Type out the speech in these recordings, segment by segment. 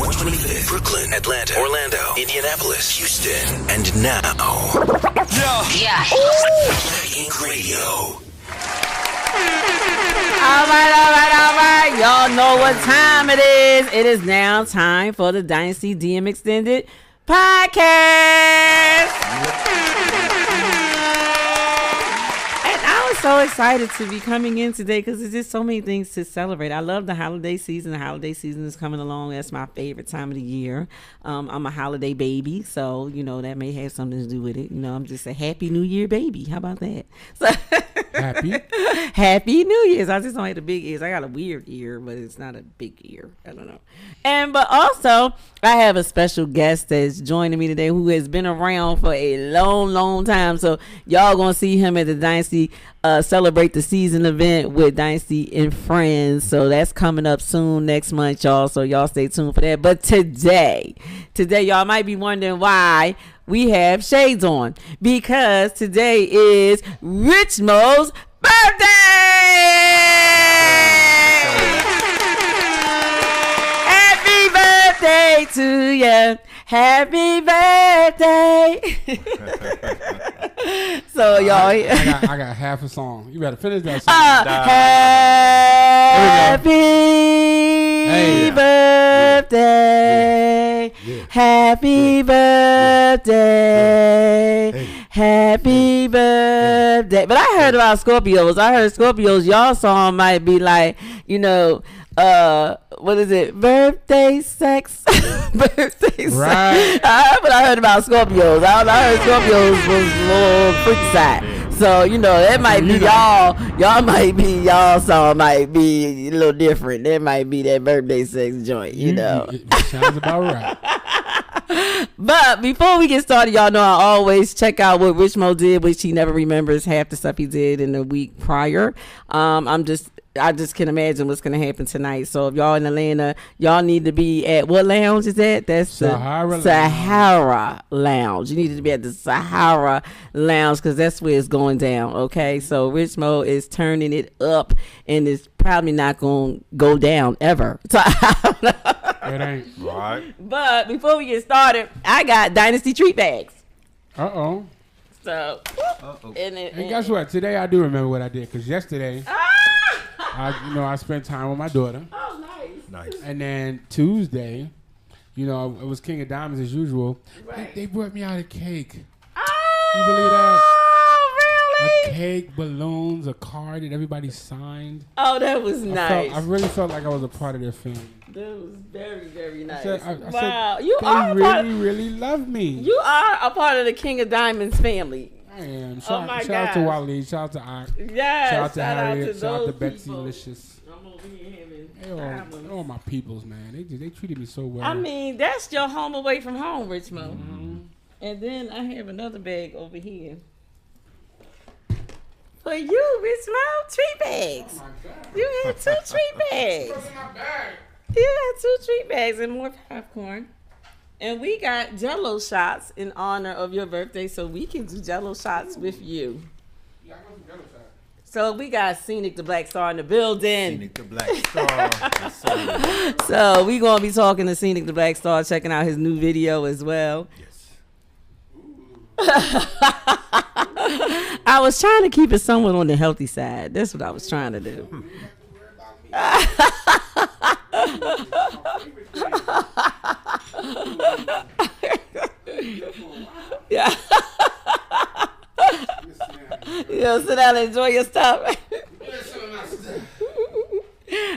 125th, Brooklyn, Atlanta, Orlando, Indianapolis, Houston, and now. Yeah. Ink Radio. All right. Y'all know what time it is. It is now time for the Dynasty DM Extended Podcast. So excited to be coming in today because there's just so many things to celebrate. I love the holiday season. The holiday season is coming along. That's my favorite time of the year. I'm a holiday baby, so that may have something to do with it. I'm just a happy New Year baby. How about that? So happy New Year's. I just don't have the big ears. I got a weird ear, but it's not a big ear. I don't know. But also I have a special guest that's joining me today who has been around for a long time. So y'all gonna see him at the Dynasty Celebrate the Season event with Dynasty and Friends. So that's coming up soon next month, y'all. So y'all stay tuned for that. But today y'all might be wondering why we have shades on, because today is Rich Mo's birthday. Happy birthday to you. Happy birthday. So y'all, I got half a song. You better finish that song. Happy birthday. Happy birthday. Happy birthday. But I heard about Scorpios. I heard Scorpios, y'all song might be like, what is it? Birthday sex? Birthday right. sex. But I heard about Scorpios. I heard Scorpios was a little freaky side. So, that might be y'all. Y'all might be, y'all song might be a little different. That might be that birthday sex joint, It sounds about right. But before we get started, y'all know I always check out what Rich Mo did, which he never remembers half the stuff he did in the week prior. I just can imagine what's going to happen tonight. So if y'all in Atlanta, y'all need to be at what lounge is that? That's Sahara Lounge. You need to be at the Sahara Lounge because that's where it's going down. Okay, so Rich Mo is turning it up, and it's probably not going to go down ever. So it ain't right. But before we get started, I got Dynasty treat bags. So and guess what? Today I do remember what I did, because yesterday I spent time with my daughter. Oh, nice. And then Tuesday, it was King of Diamonds as usual. Right. They brought me out a cake. Oh, you believe that? Really? A cake, balloons, a card that everybody signed. Oh, that was nice. I really felt like I was a part of their family. That was very, very nice. I wow, said, you are really love me. You are a part of the King of Diamonds family. I am. Shout out to Wally. Shout out to Ike. Yes. Shout out to Harriet. Shout out to people. Betsy Licious. I'm over here having all my peoples, man. They treated me so well. I mean, that's your home away from home, Rich Mo. Mm-hmm. And then I have another bag over here. For you, Rich Mo, treat bags. Oh my God. You had 2 treat bags. What's in my bag? You had 2 treat bags and more popcorn. And we got Jello shots in honor of your birthday, so we can do Jello shots with you. Yeah, I want some Jello shots. So we got Scenic the Black Star in the building. Scenic the Black Star. So we gonna be talking to Scenic the Black Star, checking out his new video as well. Yes. I was trying to keep it somewhat on the healthy side. That's what I was trying to do. Yeah. Sit down and enjoy your stuff.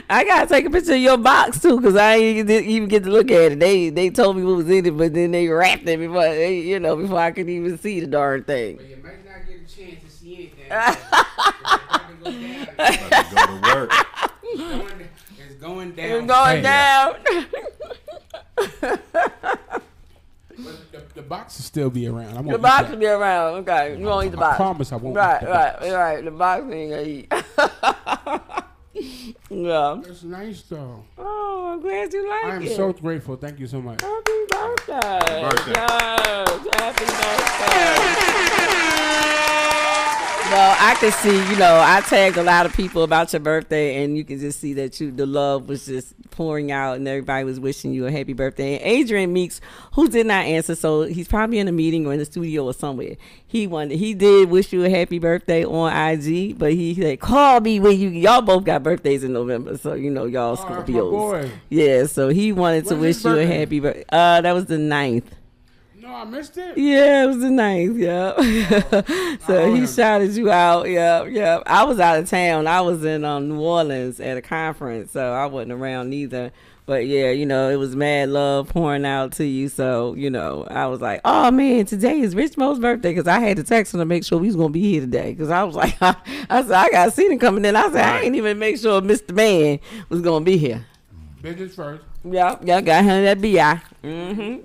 I gotta take a picture of your box too, cause I ain't even get to look at it. They told me what was in it, but then they wrapped it before I could even see the darn thing. But you might not get a chance to see anything. Go to work. It's going down. It's going down. The box will still be around. The box will be around. Okay, you won't eat the box. I promise I won't. Right. The box ain't gonna eat. Yeah. That's nice though. Oh, I'm glad you like it. I am so grateful. Thank you so much. Happy birthday. Happy birthday. Yes, happy birthday. Well, I can see, I tagged a lot of people about your birthday, and you can just see that the love was just pouring out, and everybody was wishing you a happy birthday. And Adrian Meeks, who did not answer, so he's probably in a meeting or in the studio or somewhere. He did wish you a happy birthday on IG, but he said, call me when y'all both got birthdays in November, so y'all Scorpios. Boy. Yeah, so he wanted to wish you a happy birthday. That was the 9th. No, I missed it. Yeah, it was the 9th. Yeah. So he shouted you out. Yeah. I was out of town. I was in New Orleans at a conference, so I wasn't around neither. But yeah, it was mad love pouring out to you. So I was like, oh man, today is Rich Mo's birthday, because I had to text him to make sure we was gonna be here today. Because I was like, I said I got seen him coming in. I said I ain't even make sure Mr. Man was gonna be here. Business first. Yeah, got him that BI.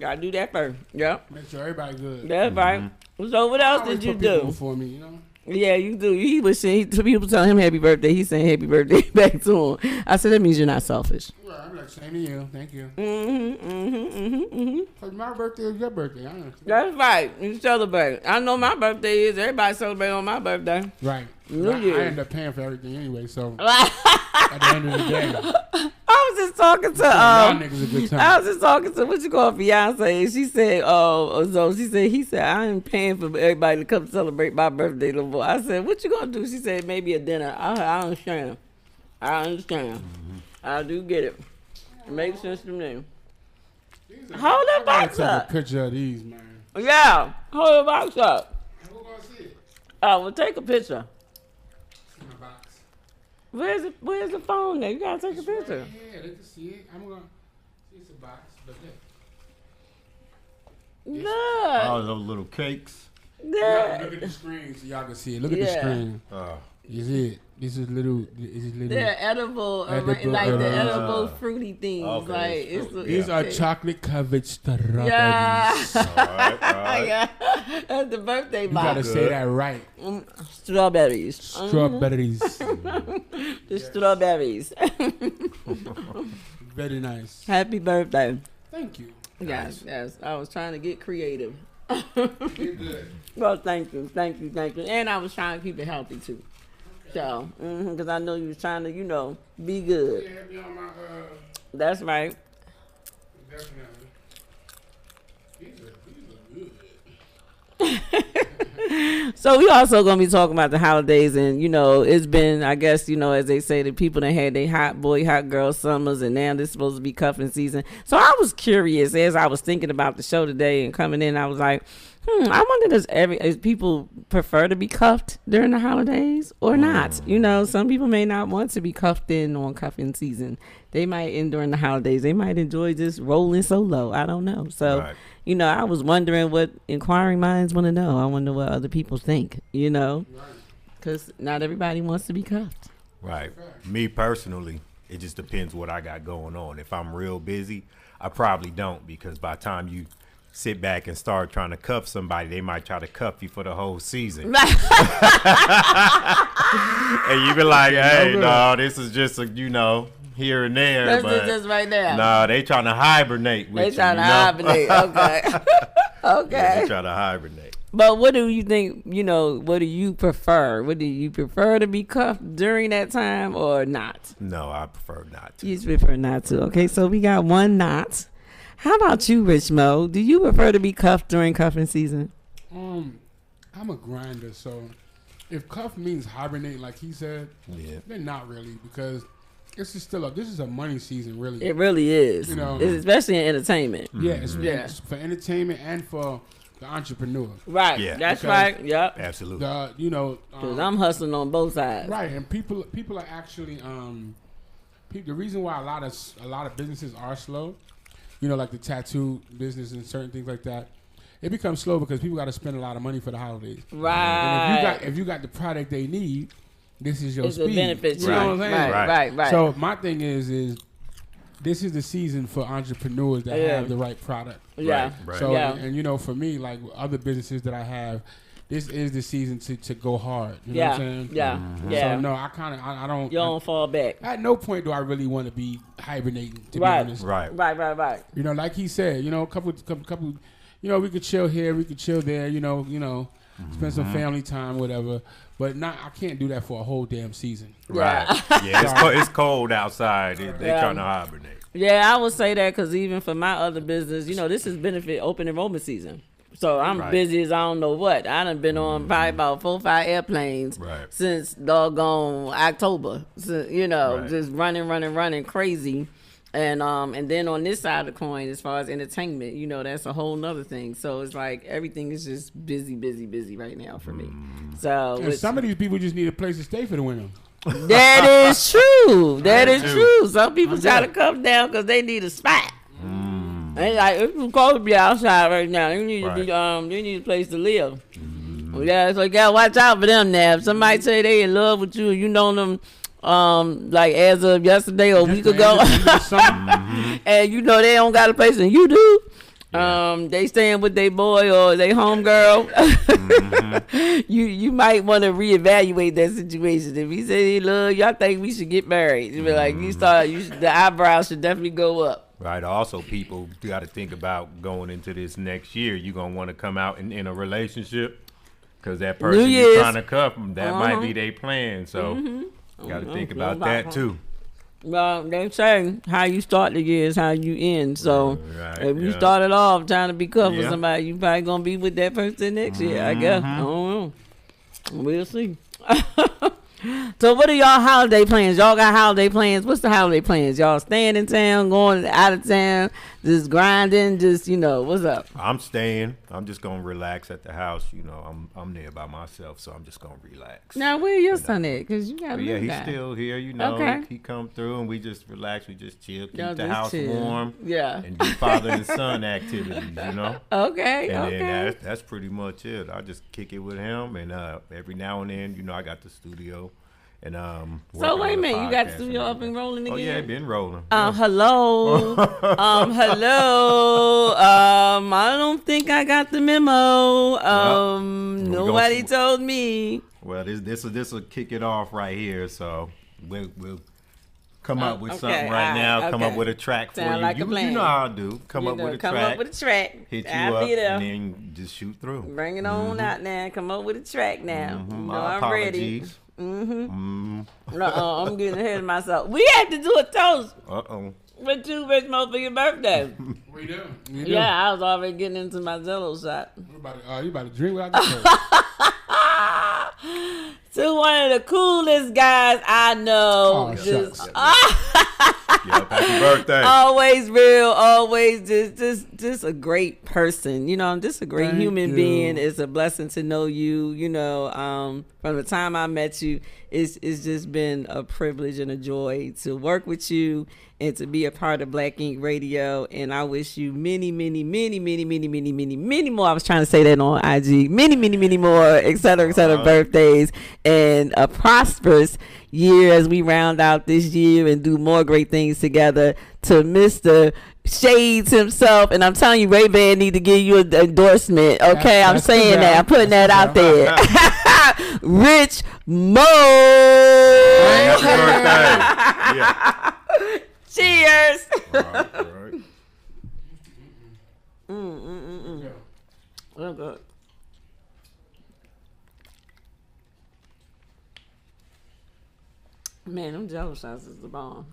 Gotta do that first. Yep. Make sure everybody good. That's right. So what else did you do? For me, Yeah, you do. He was saying, people tell him happy birthday. He's saying happy birthday back to him. I said that means you're not selfish. Well, I'm like, same to you. Thank you. Because my birthday is your birthday. That's right. You celebrate. I know my birthday is. Everybody celebrate on my birthday. Right. New Year. I end up paying for everything anyway, so at the end of the day. I was just talking to y'all niggas a good time. I was just talking to what you call Beyonce, and she said, he said I ain't paying for everybody to come celebrate my birthday no more. I said, what you gonna do? She said maybe a dinner. I understand. I do get it. It makes sense to me. Hold the box up. Take a picture of these, man. Yeah, hold the box up. Who gonna see it? Oh, well, take a picture. In the box. Where's the phone there? You gotta take a picture. Right here. They can see it. I'm gonna see it's a box, but look. All those little cakes. look at the screen so y'all can see it. Look at the screen. You see it? This is little. They're edible, like the edible fruity things. Okay, like these are chocolate covered strawberries. Yeah. All right. Yeah, that's the birthday box. You gotta say that right. Strawberries. Strawberries. The strawberries. Very nice. Happy birthday. Thank you. Yes. I was trying to get creative. You're good. Well, thank you. And I was trying to keep it healthy too. So, because I know you was trying to, be good. Yeah, be on my, That's right. definitely. These are good. So we also gonna be talking about the holidays, and it's been, I guess, as they say, the people that had their hot boy, hot girl summers, and now this supposed to be cuffing season. So I was curious as I was thinking about the show today and coming in. I was like, I wonder does people prefer to be cuffed during the holidays or not? Some people may not want to be cuffed in on cuffing season. They might end during the holidays. They might enjoy just rolling solo. I don't know. So, Right. I was wondering what inquiring minds want to know. I wonder what other people think, because not everybody wants to be cuffed. Right. Me personally, it just depends what I got going on. If I'm real busy, I probably don't, because by the time you sit back and start trying to cuff somebody, they might try to cuff you for the whole season. And you be like, hey, no, this is just here and there. That's but just right there. No, they trying to hibernate with you. They trying to hibernate. Okay. Okay. Yeah, they trying to hibernate. But what do you think, what do you prefer? What do you prefer to be cuffed during that time or not? No, I prefer not to. You prefer not to. Okay, so we got one not. How about you, Rich Mo? Do you prefer to be cuffed during cuffing season? I'm a grinder, so if cuff means hibernate, like he said, then not really, because this is a money season, really. It really is. It's especially in entertainment. Yeah, it's for entertainment and for the entrepreneur. Right. Yeah. That's because, right. Yep. Absolutely. Because I'm hustling on both sides. Right, and people are actually the reason why a lot of businesses are slow. Like the tattoo business and certain things like that, it becomes slow because people got to spend a lot of money for the holidays. Right. And if you got the product they need, this is your speed. It's a benefit. You know what I'm saying? Right. So my thing is this is the season for entrepreneurs that have the right product. Yeah. Right. So and for me, like other businesses that I have, this is the season to go hard. You know what I'm saying? Yeah. Mm-hmm. Yeah. So no, I don't. You don't fall back. At no point do I really want to be hibernating. To be honest. Right. Like he said, a couple. We could chill here, we could chill there. spend some family time, whatever. But I can't do that for a whole damn season. Right. Yeah, it's cold outside. They're trying to hibernate. Yeah, I would say that because even for my other business, this is benefit open enrollment season. So I'm busy as I don't know what. I done been on probably about 4 or 5 airplanes since doggone October. So, just running crazy. And then on this side of the coin, as far as entertainment, that's a whole nother thing. So it's like everything is just busy right now for me. So and some of these people just need a place to stay for the winter. That is true. That is true. Some people try to come down because they need a spot. They like, it's cold to be outside right now. You need to be, you need a place to live. Yeah, so you gotta watch out for them now. If somebody say they in love with you, you know them. Like as of yesterday or a week ago, and they don't got a place and you do. They staying with their boy or they homegirl. You might want to reevaluate that situation. If he say he love you, I think we should get married. You be like, the eyebrows should definitely go up. Right. Also, people got to think about going into this next year. You're gonna want to come out in a relationship because that person you're trying to cuff them, that might be their plan. So. Got to think about that too. Well, they say how you start the year is how you end. So if you started off trying to be coupled with somebody, you probably gonna be with that person next year. I guess. I don't know. We'll see. So what are y'all holiday plans? Y'all got holiday plans? What's the holiday plans? Y'all staying in town, going out of town, just grinding, just what's up? I'm staying. I'm just gonna relax at the house. I'm there by myself, so I'm just gonna relax. Now where your son at? Cause you got he's still here. Okay. He come through and we just relax. We just chill, keep the house warm. Yeah. And do father and son activities. Okay. And then that's pretty much it. I just kick it with him, and every now and then, I got the studio. And so wait a minute, you got the studio up and rolling again? Oh yeah, it been rolling. Hello. Hello. I don't think I got the memo. Nobody told me. Well, this will kick it off right here. So we'll come up with something now. Come up with a track for you. Like a plan. You know how I do. Come up with a track. Hit you up and then just shoot through. Bring it on out now. Come up with a track now. I'm ready. I'm getting ahead of myself. We had to do a toast. With you, Rich Mo, for your birthday. We do. Yeah, I was already getting into my Jello shot. You about to drink without the toast. To one of the coolest guys I know. Happy birthday. Always real, always just a great person. I'm just a great human being. It's a blessing to know you. From the time I met you, it's just been a privilege and a joy to work with you and to be a part of Black Ink Radio. And I wish you many, many, many, many, many, many, many, many more. I was trying to say that on IG. Many, many, many more, et cetera, birthdays and a prosperous year as we round out this year and do more great things together. To Mr. Shades himself, and I'm telling you, Ray-Ban need to give you an endorsement. Okay, I'm saying that. I'm putting that out there. Rich Mo. Happy birthday. Cheers. All right. Oh, good. Man, them Jello shots is the bomb.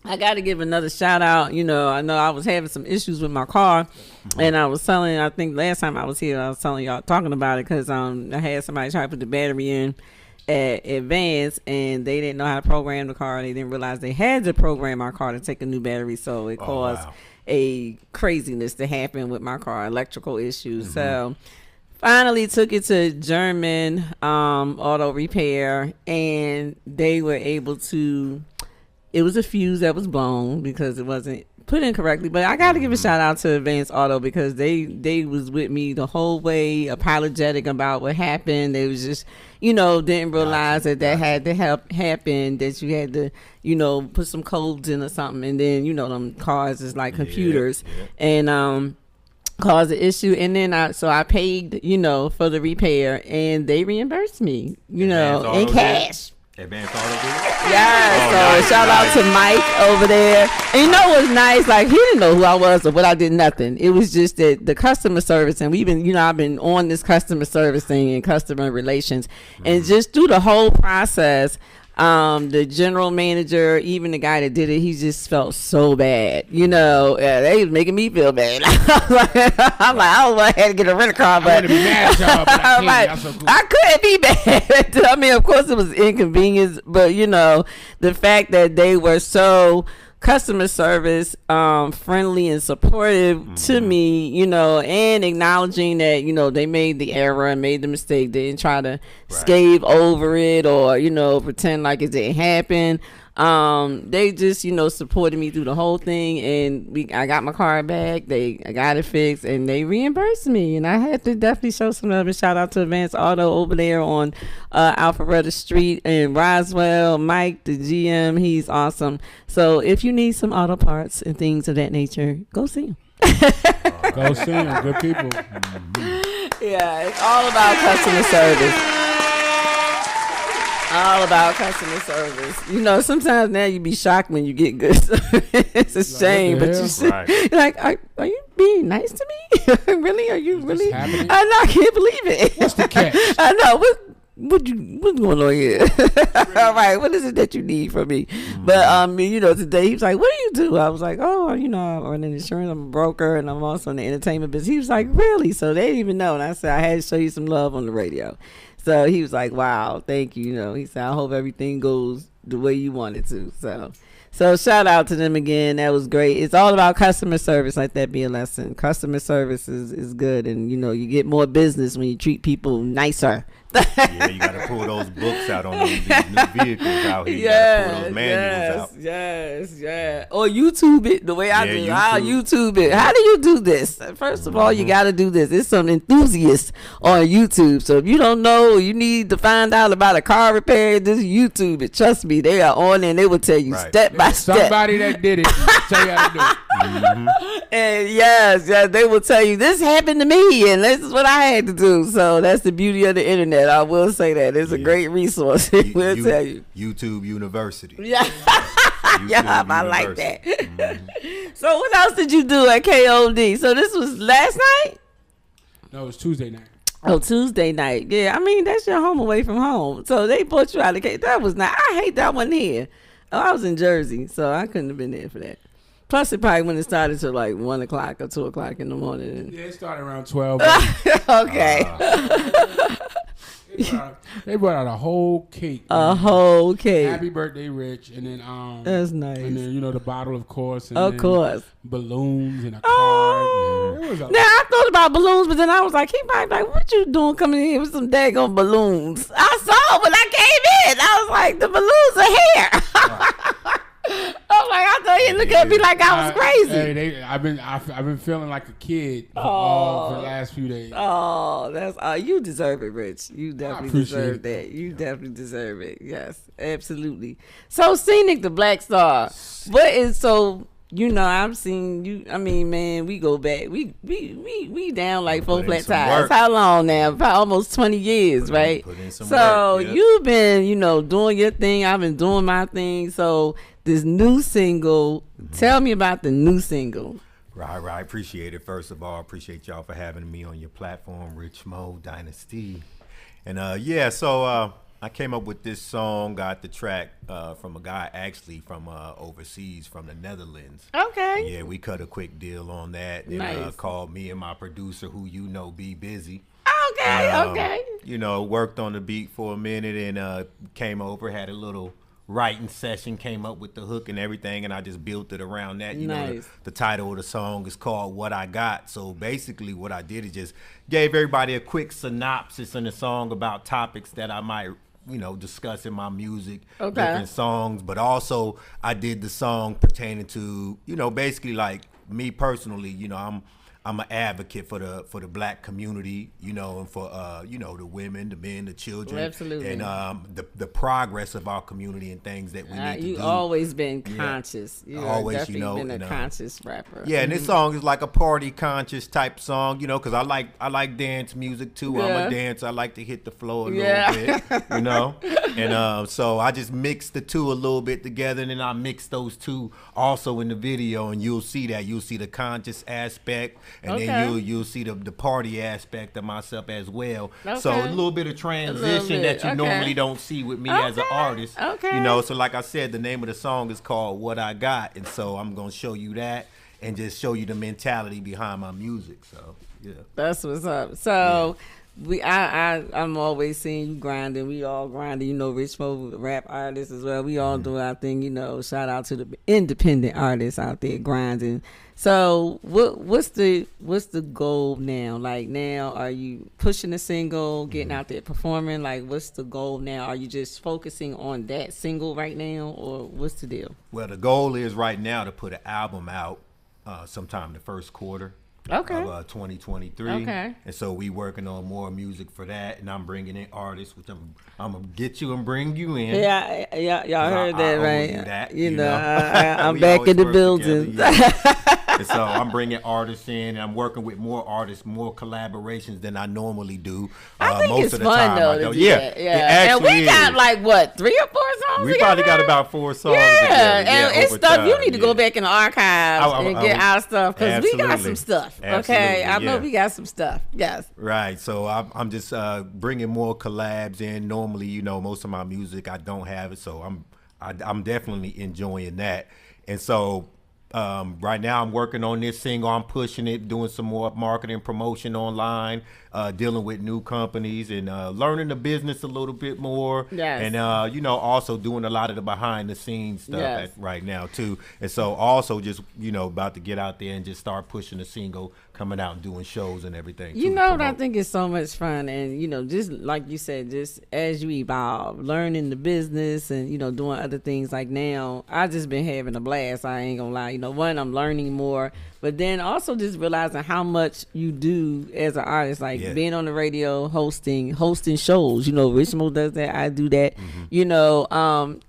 I got to give another shout out. I know I was having some issues with my car, and I was I think last time I was here, I was telling y'all, talking about it, because I had somebody try to put the battery in at Advance, and they didn't know how to program the car. They didn't realize they had to program our car to take a new battery, so it caused a craziness to happen with my car, electrical issues. So finally took it to German auto repair, and they were able to. It was a fuse that was blown because it wasn't put in correctly. But I got to give a shout out to Advanced Auto, because they was with me the whole way, apologetic about what happened. They was just, didn't realize that had to happen, that you had to, put some codes in or something. And then, them cars is like computers. And caused the issue. And then I paid, for the repair, and they reimbursed me, in cash. Advanced Auto Group? Yeah, so shout out to Mike over there. And you know what's nice? Like, he didn't know who I was or what I did, nothing. It was just that the customer service, and we've been, you know, I've been on this customer service thing and customer relations. And just through the whole process, the general manager, even the guy that did it, he just felt so bad. You know, they was making me feel bad. I'm like, I had to get a rental car, but I be mad at y'all, but I can't. So cool. I couldn't be bad. I mean, of course, it was inconvenience, but you know, the fact that they were so customer service friendly and supportive to me, you know, and acknowledging that, you know, they made the error and made the mistake. They didn't try to scave over it or, you know, pretend like it didn't happen. They just, you know, supported me through the whole thing, and I got my car back. I got it fixed, and they reimbursed me, and I had to definitely show some love and shout out to Advanced Auto over there on Alpharetta Street in Roswell. Mike, the GM, he's awesome. So if you need some auto parts and things of that nature, go see him. Go see him. Good people. Yeah, it's all about customer service. All about customer service. You know, sometimes now you be shocked when you get good service. It's a shame, but you should, like, are you being nice to me? Really? Are you really? I know, I can't believe it. What's the catch? I know. What's going on here? All right, what is it that you need from me? But you know, today he was like, "What do you do?" I was like, "Oh, you know, I'm in insurance. I'm a broker, and I'm also in the entertainment business." He was like, "Really?" So they didn't even know, and I said, "I had to show you some love on the radio." So he was like, "Wow, thank you." You know, he said, "I hope everything goes the way you want it to." So shout out to them again. That was great. It's all about customer service. Let that be a lesson. Customer service is good, and you know, you get more business when you treat people nicer. Yeah, you got to pull those books out on these new vehicles out here. You got to pull those manuals out. Yes. Or YouTube it the way I do. I'll YouTube it. How do you do this? First of all, you got to do this. There's some enthusiasts on YouTube. So if you don't know, you need to find out about a car repair, just YouTube it. Trust me, they are on there, and they will tell you step by step. Somebody that did it tell you how to do it. And yes, they will tell you this happened to me, and this is what I had to do. So that's the beauty of the internet. I will say that it's a great resource. It will tell you. YouTube University. Yeah, I like that. So what else did you do at KOD? So this was last night? No, it was Tuesday night. Oh, Tuesday night. Yeah, I mean, that's your home away from home. So they brought you out of KOD. That was not. I hate that one here. Oh, I was in Jersey, so I couldn't have been there for that. Plus, it probably wouldn't have started till like 1 o'clock or 2 o'clock in the morning. Yeah, it started around 12. Okay. They brought out a whole cake. A whole cake. Happy birthday, Rich, and then that's nice. And then, you know, the bottle, of course. And of course. Balloons and a card. It was now I thought about balloons, but then I was like, he might be like, what you doing coming in here with some daggone balloons? I saw when I came in. I was like, the balloons are here. I'm like, I thought he looked at me like I was crazy. Hey, I've been feeling like a kid for the last few days. Oh, that's you deserve it, Rich. You definitely deserve that. You definitely deserve it. Yes, absolutely. So, Scenic the Black Star. What is so? You know, I've seen you. I mean, man, we go back. We down like 4 flat tires. How long now? About almost 20 years, right? So you've been, you know, doing your thing. I've been doing my thing. So this new single, tell me about the new single. Right. Appreciate it. First of all, appreciate y'all for having me on your platform, Rich Mo, Dynasty. And so I came up with this song, got the track from a guy actually from overseas, from the Netherlands. Okay. Yeah, we cut a quick deal on that. And called me and my producer, who you know, Be Busy. Okay. You know, worked on the beat for a minute and came over, had a little writing session, came up with the hook and everything, and I just built it around that. You know, the title of the song is called What I Got. So basically what I did is just gave everybody a quick synopsis in the song about topics that I might, you know, discuss in my music, different songs, but also I did the song pertaining to, you know, basically like me personally, you know, I'm an advocate for the black community, you know, and for the women, the men, the children, absolutely, and the progress of our community and things that we need to do. You've always been conscious. Yeah. Always, definitely been a conscious rapper. Yeah, and this song is like a party conscious type song, you know, because I like dance music too. Yeah. I'm a dancer. I like to hit the floor a little bit, you know, and so I just mix the two a little bit together, and then I mix those two also in the video, and you'll see the conscious aspect, and then you'll see the party aspect of myself as well. So a little bit of transition that you normally don't see with me as an artist. You know, so like I said, the name of the song is called What I Got, and so I'm gonna show you that and just show you the mentality behind my music. So yeah, that's what's up. So I'm always seeing you grinding. We all grinding. You know, Rich Mo, rap artists as well. We all do our thing. You know, shout out to the independent artists out there grinding. So what's the goal now? Like now, are you pushing a single, getting out there performing? Like what's the goal now? Are you just focusing on that single right now, or what's the deal? Well, the goal is right now to put an album out sometime the first quarter. Of 2023. Okay. And so we working on more music for that, and I'm bringing in artists, which I'm gonna get you and bring you in. Yeah, y'all heard that, right? You know, I'm back in the building. And so I'm bringing artists in, and I'm working with more artists, more collaborations than I normally do. I think most it's of the fun time, though to do that. Yeah, and we got like what 3 or 4 songs. We probably got about 4 songs. Yeah, and it's stuff you need to go back in the archives and get our stuff, because we got some stuff. Okay, I know we got some stuff. Yes. Right. So I'm just bringing more collabs in. Normally, you know, most of my music I don't have it, so I'm definitely enjoying that. And so right now I'm working on this single. I'm pushing it, doing some more marketing promotion online, dealing with new companies, and learning the business a little bit more. Yes. And you know, also doing a lot of the behind the scenes stuff right now too. And so also just, you know, about to get out there and just start pushing the single, coming out and doing shows and everything. You know what I think is so much fun, and you know, just like you said, just as you evolve, learning the business and, you know, doing other things. Like now, I just been having a blast. I ain't gonna lie. You know, one, I'm learning more, but then also just realizing how much you do as an artist, like being on the radio, hosting shows. You know, Rich Mo does that. I do that. You know,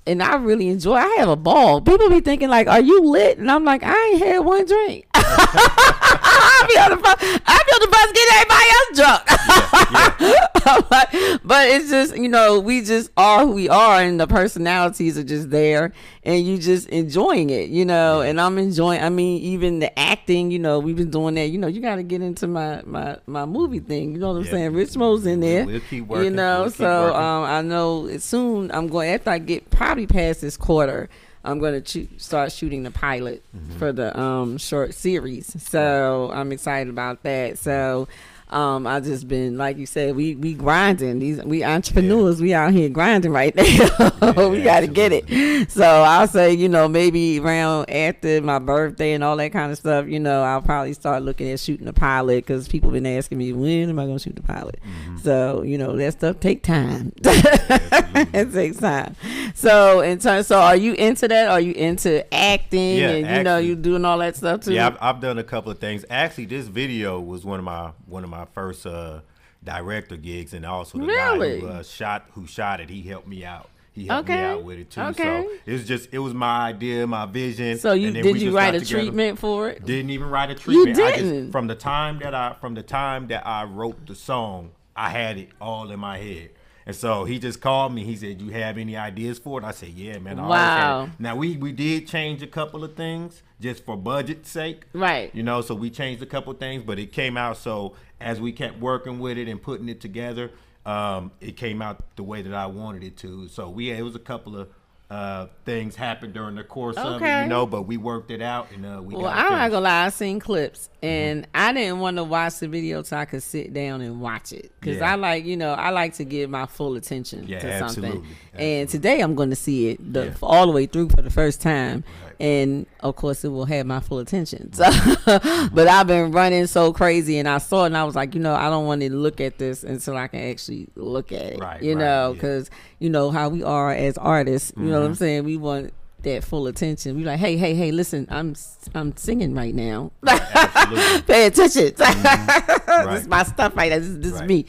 and I really enjoy. I have a ball. People be thinking like, "Are you lit?" And I'm like, I ain't had one drink. I be on the bus getting everybody else drunk. But it's just, you know, we just are who we are, and the personalities are just there, and you just enjoying it, you know. And I'm enjoying. I mean, even the acting, you know, we've been doing that. You know, you got to get into my movie thing. You know what I'm saying? Rich Mo's in there. We'll keep working. You know, so I know soon I'm going, after I get probably past this quarter, I'm going to start shooting the pilot for the short series. So I'm excited about that. So I just been, like you said, we grinding. We entrepreneurs, we out here grinding right now. We got to get it. So I'll say, you know, maybe around after my birthday and all that kind of stuff, you know, I'll probably start looking at shooting the pilot, because people been asking me, when am I going to shoot the pilot? So, you know, that stuff take time. It takes time. So so are you into that? Are you into acting? And you know, you doing all that stuff too? Yeah, I've done a couple of things. Actually, this video was one of my first director gigs, and also the guy who shot it, he helped me out. He helped me out with it too. So it was my idea, my vision. So did you write a treatment for it? Didn't even write a treatment. You didn't. From the time that I wrote the song, I had it all in my head. And so he just called me. He said, "You have any ideas for it?" I said, "Yeah, man." Wow. Now we did change a couple of things just for budget's sake, right? You know, so we changed a couple of things, but it came out. So as we kept working with it and putting it together, it came out the way that I wanted it to. So it was a couple of things happened during the course of it, you know, but we worked it out, and I'm not gonna lie, I seen clips, and I didn't want to watch the video so I could sit down and watch it, because I like to give my full attention to something. And today I'm going to see it all the way through for the first time, and of course it will have my full attention. So, but I've been running so crazy, and I saw it, and I was like, you know, I don't want to look at this until I can actually look at it, you know, because you know how we are as artists, you know what I'm saying? We want that full attention. We like, hey, listen, I'm singing right now. Absolutely. Pay attention. Right. This is my stuff right now. This is me.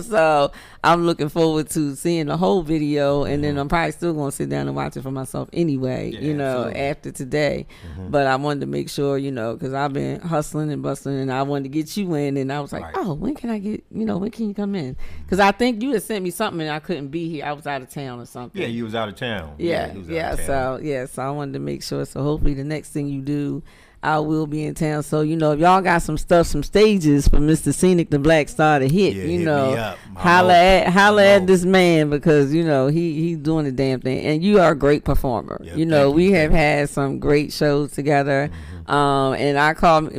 So I'm looking forward to seeing the whole video, and then I'm probably still going to sit down and watch it for myself anyway, absolutely. after today. But I wanted to make sure, because I've been hustling and bustling, and I wanted to get you in, and I was like, oh, when can I get, when can you come in? Because I think you had sent me something, and I couldn't be here. I was out of town or something. Yeah, you was out of town. Yeah. So I wanted to make sure. So hopefully the next thing you do, I will be in town. So, if y'all got some stages for Mr. Scenic the Black Star to hit, hit me up. holla at this man, because, he's doing the damn thing. And you are a great performer. Yeah, we have had some great shows together. And I call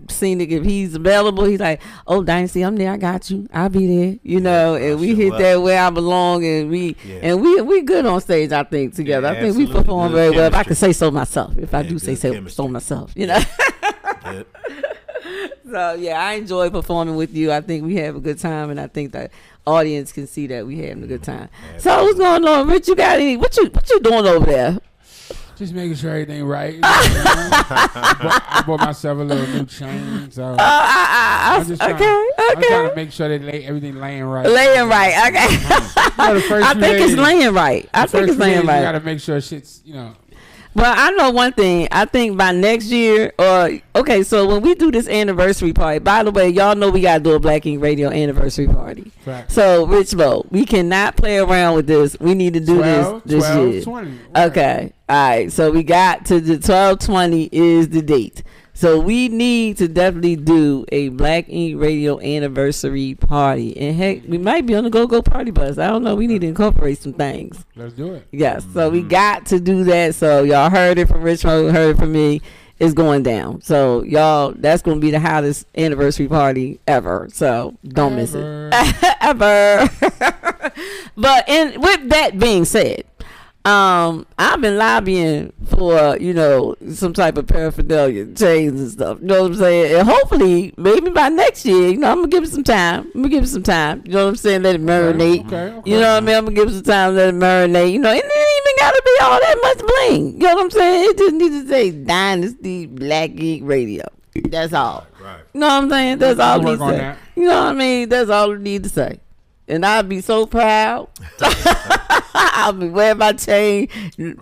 Scenic if he's available. He's like, oh, Dynasty, I'm there. I got you. I'll be there. And we hit that where I belong. And we good on stage, I think, together. I think we perform very well. If I could say so myself. If I do say so myself, So I enjoy performing with you. I think we have a good time, and I think the audience can see that we having a good time. So what's going on, Rich? You got any? What you doing over there? Just making sure everything right. I bought myself a little new chain, so I'm just trying to make sure that everything laying right. Laying right, okay. I think it's laying right. You got to make sure shit's, Well, I know one thing. I think by next year, so when we do this anniversary party, by the way, y'all know we got to do a Black Ink Radio anniversary party. Right. So, Rich Mo, we cannot play around with this. We need to do this year. 20. Okay. All right. So, we got to the 12/20 is the date. So we need to definitely do a Black Ink Radio anniversary party. And heck, we might be on the Go Party Bus. I don't know. We need to incorporate some things. Let's do it. Yes. So we got to do that. So y'all heard it from Richmond, heard it from me. It's going down. So y'all, that's going to be the hottest anniversary party ever. So don't miss it. Ever. But with that being said, I've been lobbying for, some type of paraphernalia, chains and stuff. You know what I'm saying? And hopefully, maybe by next year, I'm going to give it some time. You know what I'm saying? Let it marinate. Okay. You know what I mean? I'm going to give it some time, let it marinate. And it ain't even got to be all that much bling. You know what I'm saying? It just needs to say Dynasty Black Geek Radio. That's all. Right. You know what I'm saying? That's all it needs to say. That. You know what I mean? That's all it needs to say. And I'd be so proud. I'll be wearing my chain,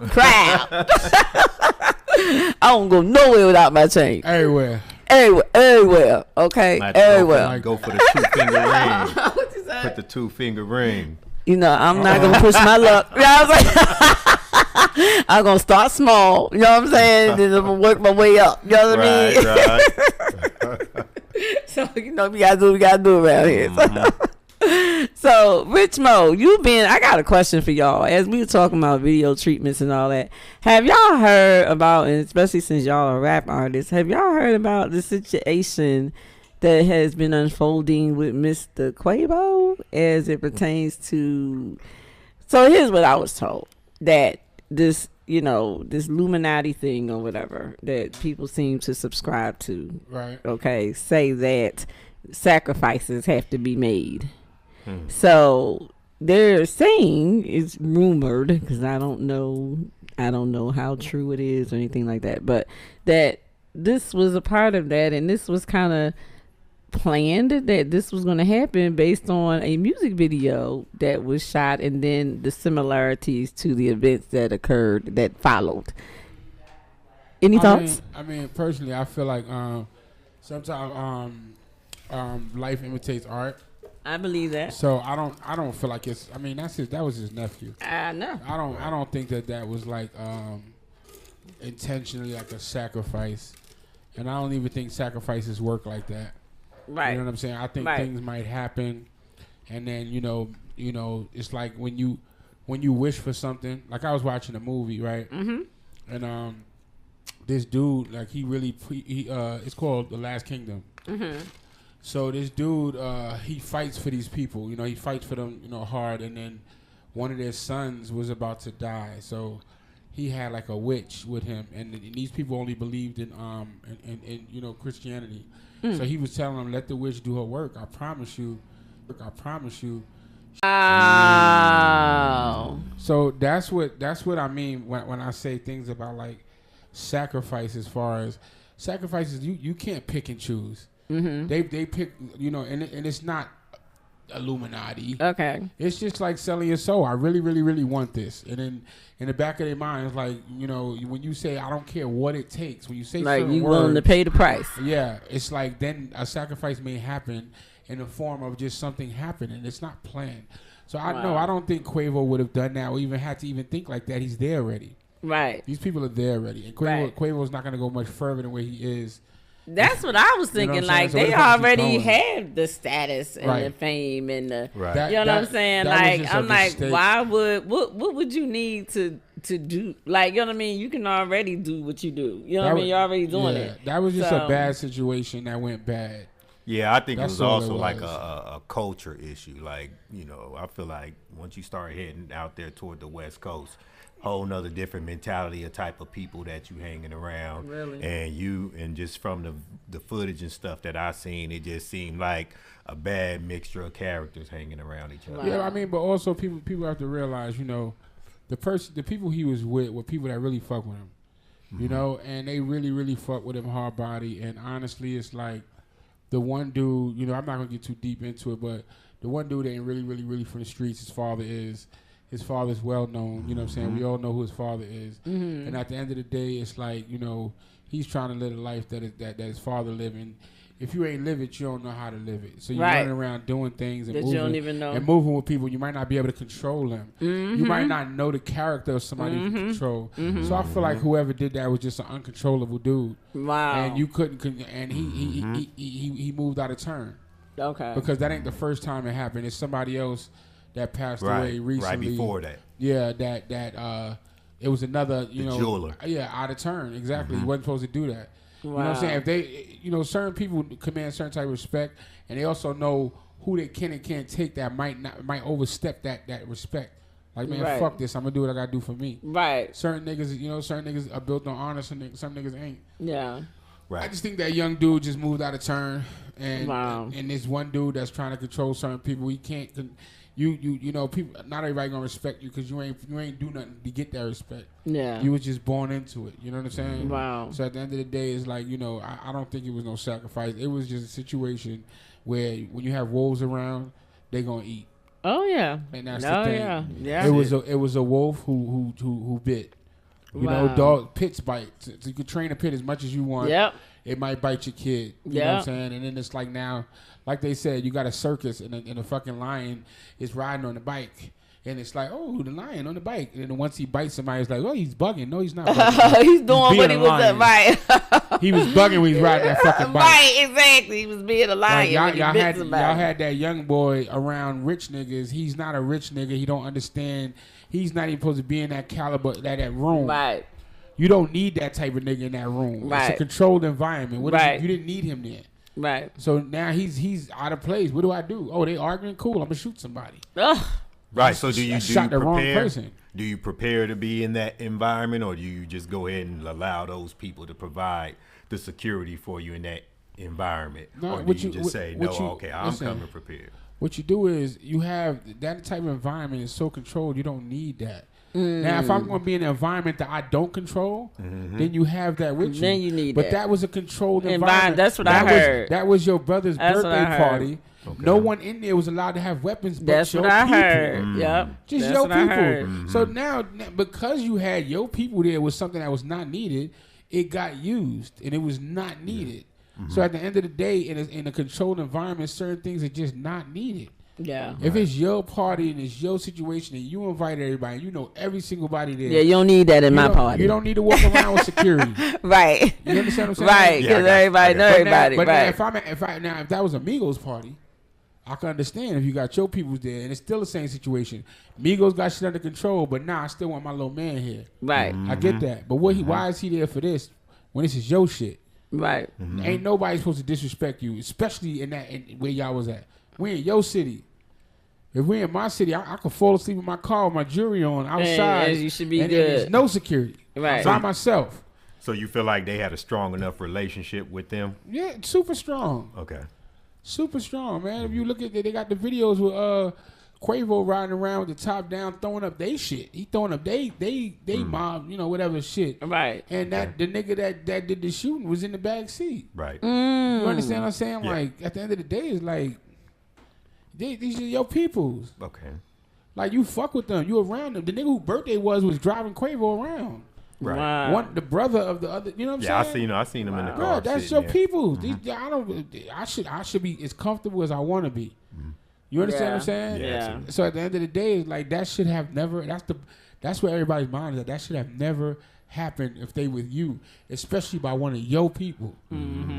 proud. I don't go nowhere without my chain. Everywhere. Okay, everywhere. Go for the 2-finger ring. What you say? Put the 2-finger ring. I'm not gonna push my luck. You know what I'm saying? I'm gonna start small. You know what I'm saying? Then I'm gonna work my way up. You know what I mean? Right. So we gotta do what we gotta do around here. So, Rich Mo, I got a question for y'all. As we were talking about video treatments and all that, have y'all heard about, and especially since y'all are rap artists, have y'all heard about the situation that has been unfolding with Mr. Quavo as it pertains to, so here's what I was told, that this Illuminati thing or whatever that people seem to subscribe to, right? Okay, say that sacrifices have to be made. So they're saying, it's rumored, because I don't know how true it is or anything like that, but that this was a part of that, and this was kind of planned, that this was going to happen based on a music video that was shot, and then the similarities to the events that occurred that followed. Any thoughts? I mean, personally, I feel like sometimes life imitates art. I believe that. So I don't feel like it's. I mean, that was his nephew. I know. I don't think that was like intentionally like a sacrifice, and I don't even think sacrifices work like that. Right. You know what I'm saying? I think things might happen, and then it's like when you wish for something. Like I was watching a movie, right? Mm-hmm. And this dude, like it's called The Last Kingdom. Mm-hmm. So this dude, he fights for these people. He fights for them, hard. And then one of their sons was about to die. So he had like a witch with him, and these people only believed in Christianity. So he was telling them, let the witch do her work. I promise you, Oh. So that's what I mean when I say things about like sacrifice. As far as sacrifices, you can't pick and choose. Mm-hmm. They pick, and it's not Illuminati. Okay. It's just like selling your soul. I really, really, really want this, and then in the back of their mind, it's like when you say I don't care what it takes. When you say like you words, willing to pay the price. Yeah, it's like then a sacrifice may happen in the form of just something happening. It's not planned. So I don't think Quavo would have done that or even had to even think like that. He's there already. Right. These people are there already. And Quavo's not going to go much further than where he is. That's what I was thinking. Like, so they already have the status and the fame and the, you know what I'm saying? Like, I'm like, why what would you need to do? Like, you know what I mean? You can already do what you do. You know what I mean? You're already doing it. That was just a bad situation that went bad. Yeah, I think it was also like a culture issue. Like, I feel like once you start heading out there toward the West Coast, whole nother different mentality, a type of people that you hanging around. Really? And just from the footage and stuff that I seen, it just seemed like a bad mixture of characters hanging around each other. Yeah, I mean, but also people have to realize, the people he was with were people that really fuck with him. Mm-hmm. And they really, really fuck with him hard body. And honestly, it's like the one dude, I'm not gonna get too deep into it, but the one dude that ain't really, really, really from the streets, his father's well known, you know what I'm saying? We all know who his father is. Mm-hmm. And at the end of the day, it's like, he's trying to live a life that his father living. If you ain't live it, you don't know how to live it. So you're running around doing things and moving, you don't even know. And moving with people. You might not be able to control them. Mm-hmm. You might not know the character of somebody you can control. Mm-hmm. So I feel like whoever did that was just an uncontrollable dude. Wow. And you couldn't, and he moved out of turn. Okay. Because that ain't the first time it happened. It's somebody else that passed away recently. Right before that. Yeah, that it was another, jeweler. Yeah, out of turn. Exactly. Mm-hmm. He wasn't supposed to do that. Wow. You know what I'm saying? If they, certain people command certain type of respect, and they also know who they can and can't take that might overstep that respect. Like, man, fuck this. I'm gonna do what I gotta do for me. Right. Certain niggas are built on honor. Some niggas ain't. Yeah. Right. I just think that young dude just moved out of turn, and and this one dude that's trying to control certain people. He can't. People. Not everybody gonna respect you because you ain't do nothing to get that respect. Yeah. You was just born into it. You know what I'm saying? Wow. So at the end of the day, it's like I don't think it was no sacrifice. It was just a situation where when you have wolves around, they gonna eat. Oh yeah. And that's the thing. Yeah. It was a wolf who bit. Dog pits bite. So you can train a pit as much as you want. Yep. It might bite your kid. You know what I'm saying? And then it's like now, like they said, you got a circus and a fucking lion is riding on the bike. And it's like, oh, the lion on the bike. And then once he bites somebody, it's like, oh, he's bugging. No, he's not bugging. He's doing what he was at, right. He was bugging when he's riding that fucking bike. Right, exactly. He was being a lion. Like, y'all had that young boy around rich niggas. He's not a rich nigga. He don't understand. He's not even supposed to be in that caliber, that room. Right. You don't need that type of nigga in that room. Right. It's a controlled environment. You didn't need him there. Right. So now he's out of place. What do I do? Oh, they arguing? Cool. I'm gonna shoot somebody. Ugh. Right. So do you shot the wrong person? Do you prepare to be in that environment, or do you just go ahead and allow those people to provide the security for you in that environment? No, or do you just say, no, okay, I'm coming prepared? What you do is you have that type of environment is so controlled. You don't need that. Now, if I'm going to be in an environment that I don't control, then you have that with you. Then you need that. But that was a controlled environment. That's what I heard. That was your brother's birthday party. Okay. No one in there was allowed to have weapons but your people. That's what I heard. Yep. Just your people. So now, because you had your people there was something that was not needed, it got used, and it was not needed. So at the end of the day, in a controlled environment, certain things are just not needed. Yeah. If it's your party and it's your situation and you invite everybody, you know every single body there. Yeah, you don't need that in my party. You don't need to walk around with security. Right. You understand what I'm saying? Right, because everybody know everybody. But right. If that was a Migos party, I can understand if you got your peoples there and it's still the same situation. Migos got shit under control, but I still want my little man here. Right. I get that. But why is he there for this when this is your shit? Right. Ain't nobody supposed to disrespect you, especially in where y'all was at. We in your city. If we in my city, I could fall asleep in my car with my jewelry on outside. And you should be and good. There's no security. Right. By myself. So you feel like they had a strong enough relationship with them? Yeah, super strong. Okay. Super strong, man. If you look at it, they got the videos Quavo riding around with the top down, throwing up they shit. He throwing up they mom, whatever shit. Right. And the nigga that did the shooting was in the back seat. Right. You understand what I'm saying? Yeah. Like at the end of the day, it's like these are your peoples. Okay. Like you fuck with them, you around them. The nigga whose birthday was driving Quavo around. Right. Wow. The brother of the other. You know what I'm saying? I seen him in the car. Bro, that's your peoples. I should be as comfortable as I want to be. You understand what I'm saying? Yeah. So at the end of the day, it's like that should have never. That's where everybody's mind is at. That should have never happened if they with you, especially by one of your people.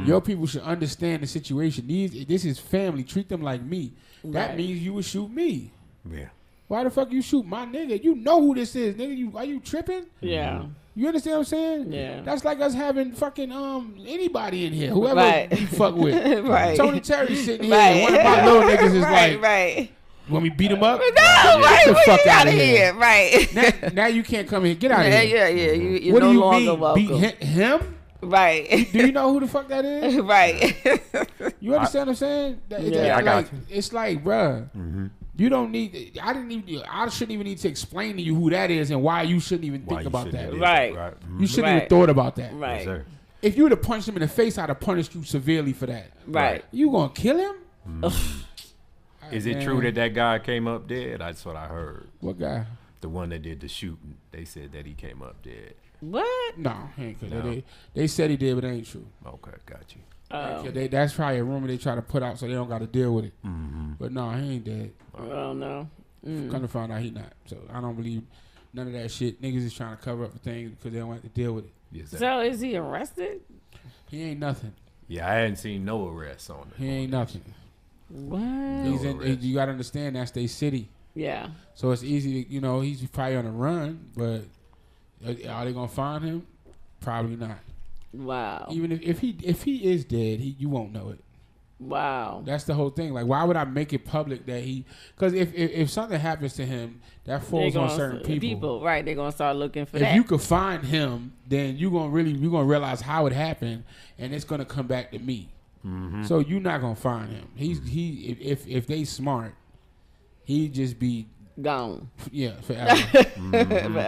Your people should understand the situation. This is family. Treat them like me. That means you would shoot me. Yeah. Why the fuck you shoot my nigga? You know who this is, nigga. Are you tripping? Yeah. You understand what I'm saying? Yeah. That's like us having fucking anybody in here, whoever you fuck with. Right. Tony Terry sitting here. And one of my little niggas is right. When we beat him up, No, right. Get the fuck out of here. Right. Now you can't come here. Get out of here. Yeah. You're What no do you longer mean? welcome. Beat him? Right. Do you know who the fuck that is? Right. You understand what I'm saying? I got you. It's like, bruh, you don't need. I shouldn't even need to explain to you who that is and why you shouldn't even think about that. Right. You shouldn't even thought about that. Right. Yes, If you would have punched him in the face, I'd have punished you severely for that. Right. You gonna kill him? Is it true that guy came up dead? That's what I heard. What guy? The one that did the shooting. They said that he came up dead. What? No, he ain't. No. They said he did, but it ain't true. Okay, got you. That's probably a rumor they try to put out so they don't got to deal with it. But no, he ain't dead. Oh no. Come to find out he not. So I don't believe none of that shit. Niggas is trying to cover up for things because they don't have to deal with it. Yes, So is he arrested? He ain't nothing. Yeah, I hadn't seen no arrests on it. He ain't nothing. What? He's in. You got to understand that's their city. Yeah. So it's easy to, he's probably on the run, but are they gonna find him? Probably not. Wow. Even if he is dead, you won't know it. Wow. That's the whole thing. Like, why would I make it public that he? Because if something happens to him, that falls on certain people. Right? They're gonna start looking for if that. you could find him, then you're gonna realize how it happened, and it's gonna come back to me. So you're not gonna find him. If they smart, he'd just be gone. Yeah, forever.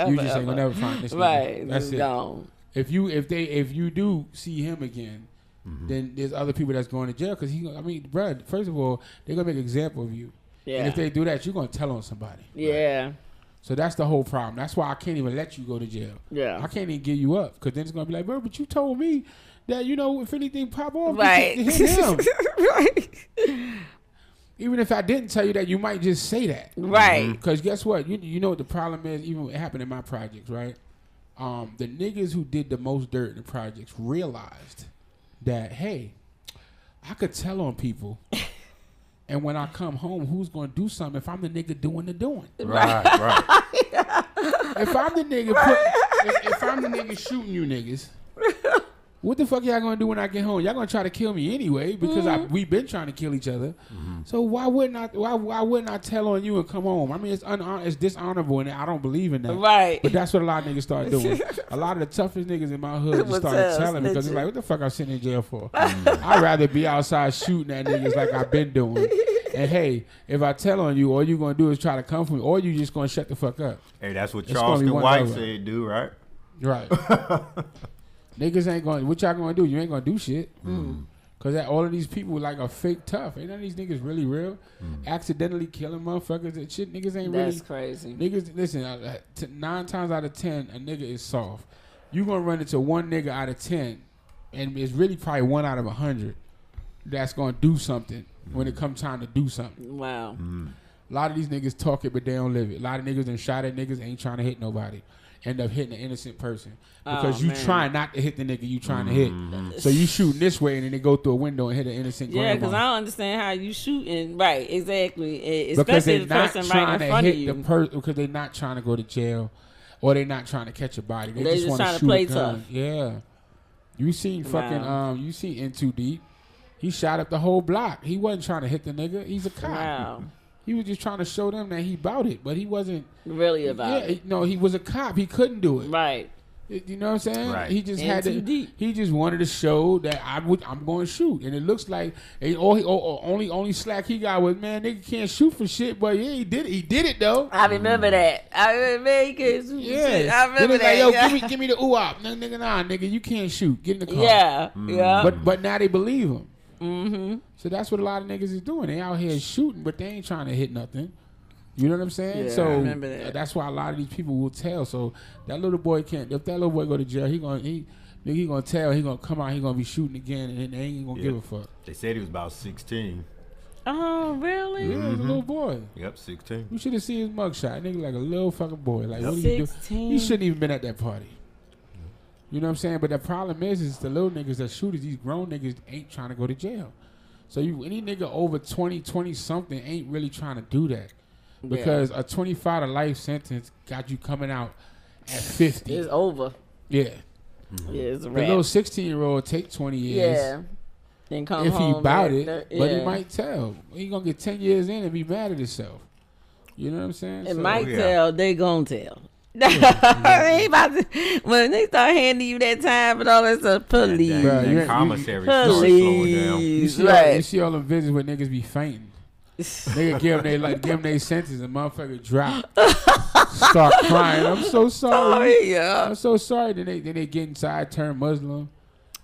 You just ain't gonna never find this. Right, That's it. Gone. If you do see him again, then there's other people that's going to jail because bruh, first of all, they're gonna make an example of you. Yeah. And if they do that, you're gonna tell on somebody. Yeah. Right? So that's the whole problem. That's why I can't even let you go to jail. Yeah. I can't even give you up because then it's gonna be like, bro, but you told me that if anything pop off, right? You hit him. Right. Even if I didn't tell you that, you might just say that. Right. Because guess what? You know what the problem is? Even it happened in my projects, right? The niggas who did the most dirt in the projects realized that, hey, I could tell on people. And when I come home, who's going to do something if I'm the nigga doing the doing? Right. If I'm the nigga if I'm the nigga shooting you niggas, what the fuck y'all gonna do when I get home? Y'all gonna try to kill me anyway because we've been trying to kill each other. So why wouldn't I tell on you and come home? I mean, it's dishonorable and I don't believe in that. Right. But that's what a lot of niggas start doing. A lot of the toughest niggas in my hood just started telling because they're like, what the fuck I'm sitting in jail for? I'd rather be outside shooting at niggas like I've been doing. And hey, if I tell on you, all you gonna do is try to come for me, or you just gonna shut the fuck up. Hey, that's what Charleston White said, do right? Right. Niggas ain't going. What y'all gonna do? You ain't gonna do shit. Cause all of these people like are fake tough. Ain't none of these niggas really real. Accidentally killing motherfuckers and shit. Niggas ain't really. That's crazy. Niggas, listen. 9 times out of 10, a nigga is soft. You gonna run into one nigga out of 10, and it's really probably 1 out of 100 that's gonna do something when it comes time to do something. Wow. A lot of these niggas talk it, but they don't live it. A lot of niggas and shot at niggas ain't trying to hit nobody. End up hitting an innocent person because you trying not to hit the nigga you trying to hit. So you shooting this way and then they go through a window and hit an innocent grandma. Yeah, because I don't understand how you shooting. Right, exactly. Especially the person right in front of you. Because they're not trying to go to jail or they're not trying to catch a body. They just want to shoot play a gun. tough. Yeah. You seen fucking you seen In Too Deep. He shot up the whole block. He wasn't trying to hit the nigga. He's a cop. Wow. He was just trying to show them that he bout it, but he wasn't really about it. No, he was a cop. He couldn't do it. Right. You know what I'm saying? Right. He just he just wanted to show that I'm going to shoot, and it looks like only slack he got was, man, nigga can't shoot for shit, but yeah, he did it though. I remember that. I remember he can't shoot for shit. I remember that. Like, yo, give me the ooh-op. No, nigga, you can't shoot. Get in the car. Yeah, yeah. But now they believe him. Mm-hmm. So that's what a lot of niggas is doing. They out here shooting, but they ain't trying to hit nothing. You know what I'm saying? Yeah, so I remember that. That's why a lot of these people will tell. So that little boy can't. If that little boy go to jail, he gonna tell. He gonna come out. He gonna be shooting again, and they ain't gonna give a fuck. They said he was about 16. Oh, really? Yeah, he was a little boy. Yep, 16. You should have seen his mugshot. Nigga like a little fucking boy. Like, what are you doing? 16. He shouldn't even been at that party. You know what I'm saying? But the problem is the little niggas that shoot these grown niggas ain't trying to go to jail. So any nigga over 20 something ain't really trying to do that. Because a 25 to life sentence got you coming out at 50. It's over. Yeah. Yeah, it's a The wrap. little 16-year-old take 20 years. Yeah. Then come If home he bout it, yeah. but he might tell. He gonna get 10 years in and be mad at himself. You know what I'm saying? It might yeah. tell, they gonna tell. They about to, when they start handing you that time and all that stuff, police. That commissary start slowing down. You see all them visits where niggas be fainting. Nigga give them their sentences and motherfucker drop. Start crying. I'm so sorry. Yeah. I'm so sorry. Then they get inside, turn Muslim.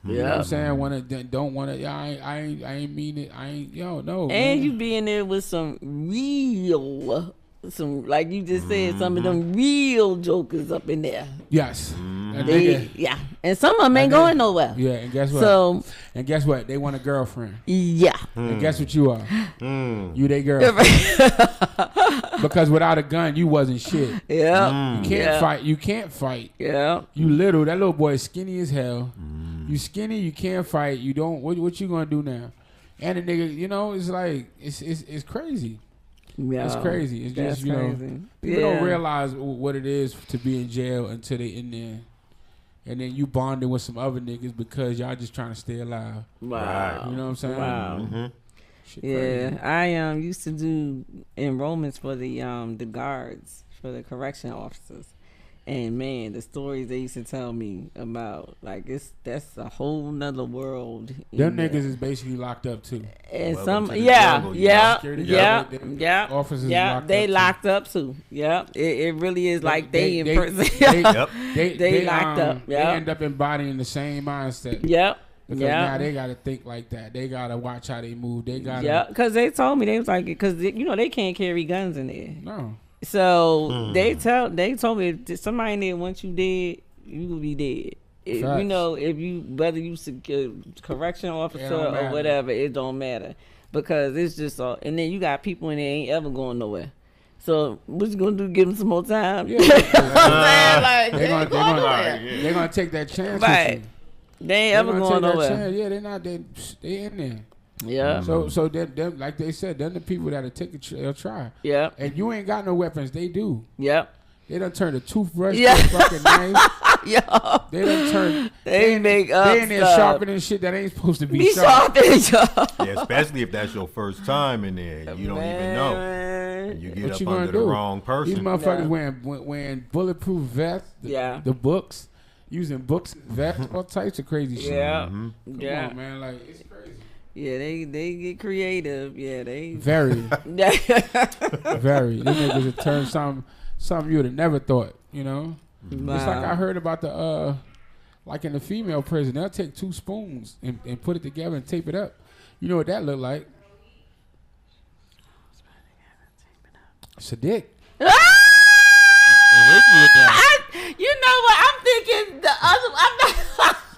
You know what I'm saying? Don't wanna. I ain't mean it. No. And man. you be in there with some real, like you just said, some of them real jokers up in there. Yes. And some of them ain't going nowhere. Yeah, and guess what? They want a girlfriend. Yeah. And guess what you are? You they girlfriend. Because without a gun, you wasn't shit. Yeah. You can't fight. You can't fight. Yeah. You little. That little boy is skinny as hell. You skinny. You can't fight. You don't. What you gonna do now? And the nigga, you know, it's like it's crazy. Yeah. It's crazy. It's just crazy. People don't realize what it is to be in jail until they in there. And then you bonding with some other niggas because y'all just trying to stay alive. Wow. You know what I'm saying? Wow. Mm-hmm. Shit Yeah, crazy. I used to do enrollments for the guards, for the correction officers. And man, the stories they used to tell me about, like, that's a whole nother world. Them niggas is basically locked up too. And Welcome some, to the jungle, Officers they locked up too. Yep, it really is like they in prison. They locked up. They end up embodying the same mindset. Yep. Because now they gotta think like that. They gotta watch how they move. They gotta. Because they told me, they was like, because they can't carry guns in there. No. So they told me, if somebody in there, once you dead, you will be dead. If, whether you correction officer or whatever, it don't matter, because it's just all. And then you got people in there ain't ever going nowhere. So what you gonna do? Give them some more time? Yeah. They're gonna take that chance. Right. With you. They ain't ever going nowhere. Yeah, they're not. They in there. Yeah. So them, like they said, they're the people that'll take they'll try. Yeah. And you ain't got no weapons. They do. Yep. They done turned a toothbrush to a fucking knife. Yeah. They done turned. They make up. They in there sharpening shit that ain't supposed to be sharp. Yeah, especially if that's your first time in there. You don't even know. And you get up under the wrong person. These motherfuckers wearing bulletproof vests. The books. Using books, vests, all types of crazy shit. Yeah. Come on, man. Like, it's crazy. Yeah, they get creative. Yeah, they very. Very. Them niggas would turn something you would have never thought, you know? Wow. It's like I heard about like in the female prison, they'll take 2 spoons and put it together and tape it up. You know what that look like? It's a dick. You know what? I'm thinking the other.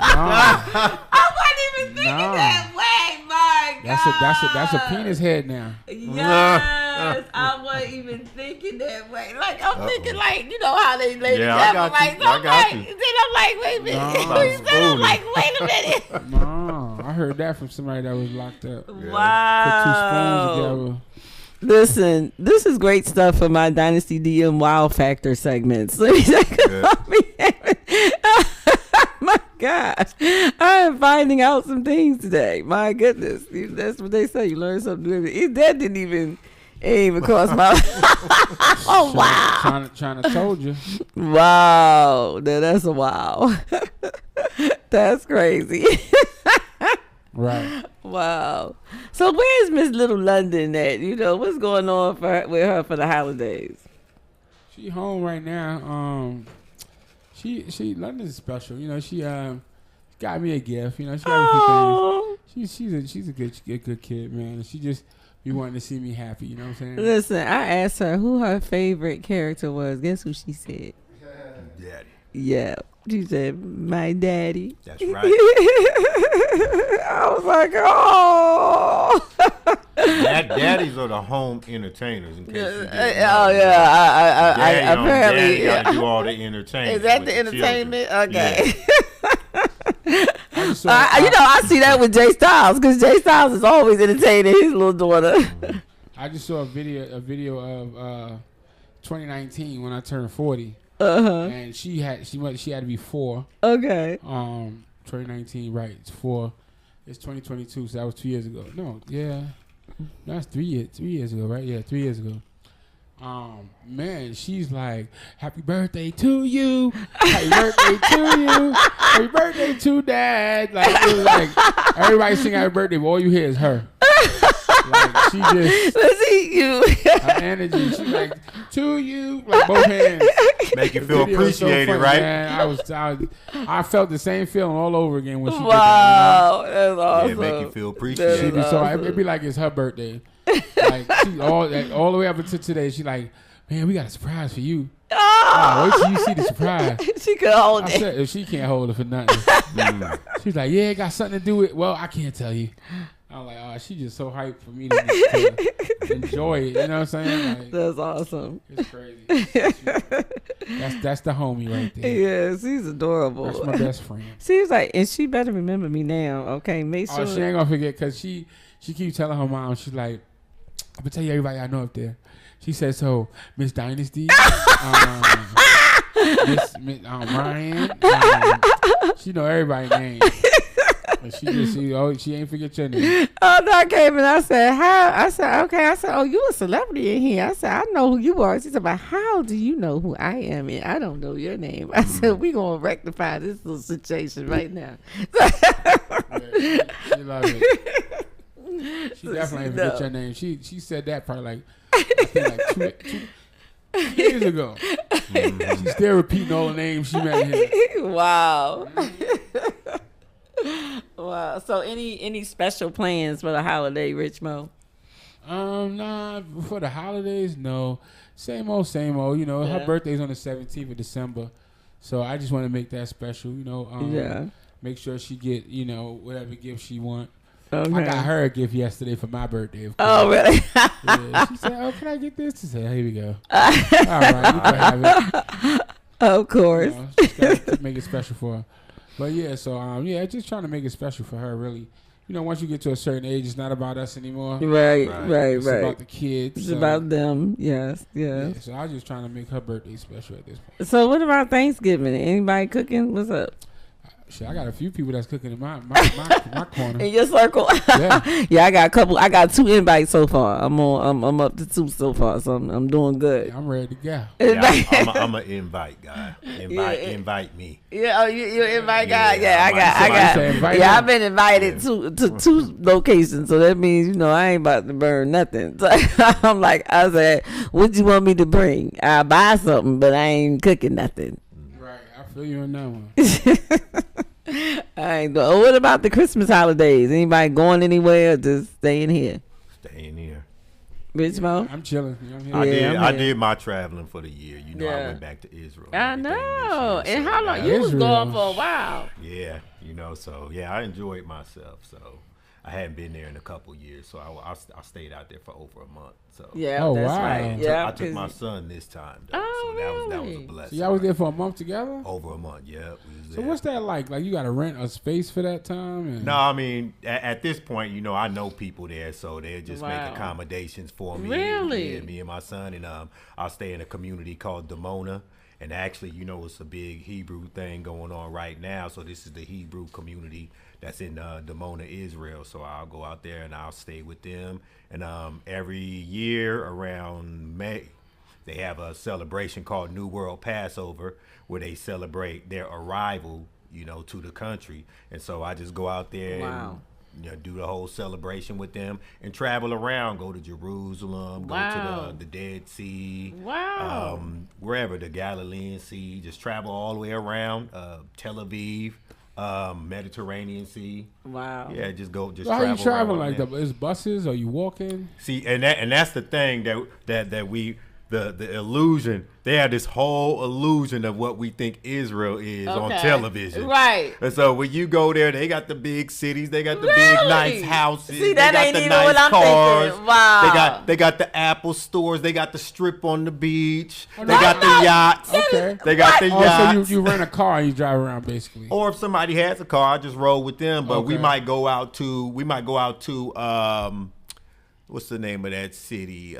I wasn't even thinking that way. My God. That's a penis head now. Yes, I wasn't even thinking that way. Like I'm thinking, like, you know how they lay together. Like, I got you. Then I'm like, wait a minute. I'm like, wait a minute. No, I heard that from somebody that was locked up. Wow. Put 2 spoons together. Listen, this is great stuff for my Dynasty DM Wow Factor segments. Let me my gosh, I am finding out some things today. My goodness, that's what they say. You learn something new. That didn't even. Ain't even crossed my. Oh wow! Trying to told you. Wow, that's a wow. That's crazy. Right. Wow. So where's Miss Little London at? You know what's going on with her for the holidays? She home right now. She London's special. You know, she got me a gift. You know, she got me a few things. She's a good kid, man. And she just be wanting to see me happy. You know what I'm saying? Listen, I asked her who her favorite character was. Guess who she said? Daddy. Yeah. She said, my daddy. That's right. I was like, oh. Daddies are the home entertainers. In case you didn't know. Oh, yeah. I apparently. Daddy gotta do all the entertainment. Is that the entertainment? Children. Okay. Yeah. I see that with Jay Styles because Jay Styles is always entertaining his little daughter. I just saw a video of 2019 when I turned 40. And she had to be 4. Okay. 2019, right? It's 4. It's 2022, so that was 2 years ago. No, yeah, that's 3 years. 3 years ago, right? Yeah, 3 years ago. Man, she's like, "Happy birthday to you! Happy birthday to you! Happy birthday to Dad!" Like it was like everybody sing happy birthday, but all you hear is her. Like she just let's see you. Her energy. She's like, "To you!" Like both hands. Make you feel appreciated, so funny, right? Man. I felt the same feeling all over again when she did that. You know? That's awesome. Yeah, make you feel appreciated. She'd be it'd be like it's her birthday. Like she all the way up until today, she like, "Man, we got a surprise for you." Wait till you see the surprise. She could hold it. Said, if she can't hold it for nothing. She's like, "Yeah, it got something to do with." Well, I can't tell you. I'm like, "Oh, she just so hyped for me to enjoy it." You know what I'm saying? Like, that's awesome. It's crazy. That's the homie right there. Yeah, she's adorable. That's my best friend. She's like, and she better remember me now. Okay, make sure. Oh, she ain't gonna forget because she keeps telling her mom. She's like, "I'm gonna tell you everybody I know up there." She says, "So Miss Dynasty, Miss Ryan, she know everybody's name." But she ain't forget your name. Oh no, I came and I said, "How?" I said, "Okay." I said, "Oh, you a celebrity in here." I said, "I know who you are." She said, "But how do you know who I am? And I don't know your name." I said, "We gonna rectify this little situation right now." Yeah, she love it. She definitely ain't forget your name. She said that probably like I think like two years ago. She's still repeating all the names she met here. Wow. Wow. So any special plans for the holiday, Rich Mo? Nah, for the holidays, no. Same old. You know, her birthday's on the 17th of December. So I just want to make that special, you know. Make sure she get, you know, whatever gift she want. Okay. I got her a gift yesterday for my birthday. Of course. Oh, really? Yeah. She said, "Oh, can I get this?" She said, "Here we go." All right, you can have it. Of course. You know, just gotta make it special for her. But yeah, so just trying to make it special for her. Really, you know, once you get to a certain age, it's not about us anymore. Right. It's about the kids. It's about them. Yes. Yeah. So I was just trying to make her birthday special at this point. So what about Thanksgiving? Anybody cooking? What's up? Shit, I got a few people that's cooking in my corner. In your circle? Yeah. Yeah, I got a couple. I got 2 invites so far. I'm up to 2 so far, so I'm doing good. Yeah, I'm ready to go. Yeah, I'm an invite guy. Invite me. Yeah, you invite guy. Yeah, I got. Yeah, I've been invited to 2 locations, so that means I ain't about to burn nothing. So I'm like, I said, what you want me to bring? I'll buy something, but I ain't cooking nothing. Right, I feel you on that one. I ain't doing. What about the Christmas holidays? Anybody going anywhere or just staying here? Staying here. Rich Mo? I'm chilling. I did my traveling for the year. I went back to Israel. I know. And how long? You was gone for a while. Yeah, so I enjoyed myself. So I hadn't been there in a couple years, so I stayed out there for over a month. So that's right. Yeah, I took my son this time, though, so that was a blessing. So y'all was there for a month together? Over a month, yeah. So what's that like? Like you got to rent a space for that time? No, I mean at this point, I know people there, so they'll just make accommodations for me. Really? Me and my son, and I'll stay in a community called Dimona. And actually, it's a big Hebrew thing going on right now. So this is the Hebrew community that's in Dimona, Israel. So I'll go out there and I'll stay with them. And every year around May, they have a celebration called New World Passover, where they celebrate their arrival, to the country. And so I just go out there and do the whole celebration with them and travel around, go to Jerusalem, go to the Dead Sea, wherever, the Galilean Sea, just travel all the way around, Tel Aviv, Mediterranean Sea. Wow. Yeah, just go, just so travel. How you traveling like that? Is buses? Are you walking? See, and that's the thing that we, the illusion, they have this whole illusion of what we think Israel is on television. Right. And so when you go there, they got the big cities, they got the big nice houses, See, that they got ain't the even nice what I'm cars. thinking. Wow. They got the Apple stores, they got the strip on the beach, they got the yachts. Okay. They got the yachts. So you rent a car and you drive around basically. Or if somebody has a car, I just roll with them. But we Okay. might go out to what's the name of that city?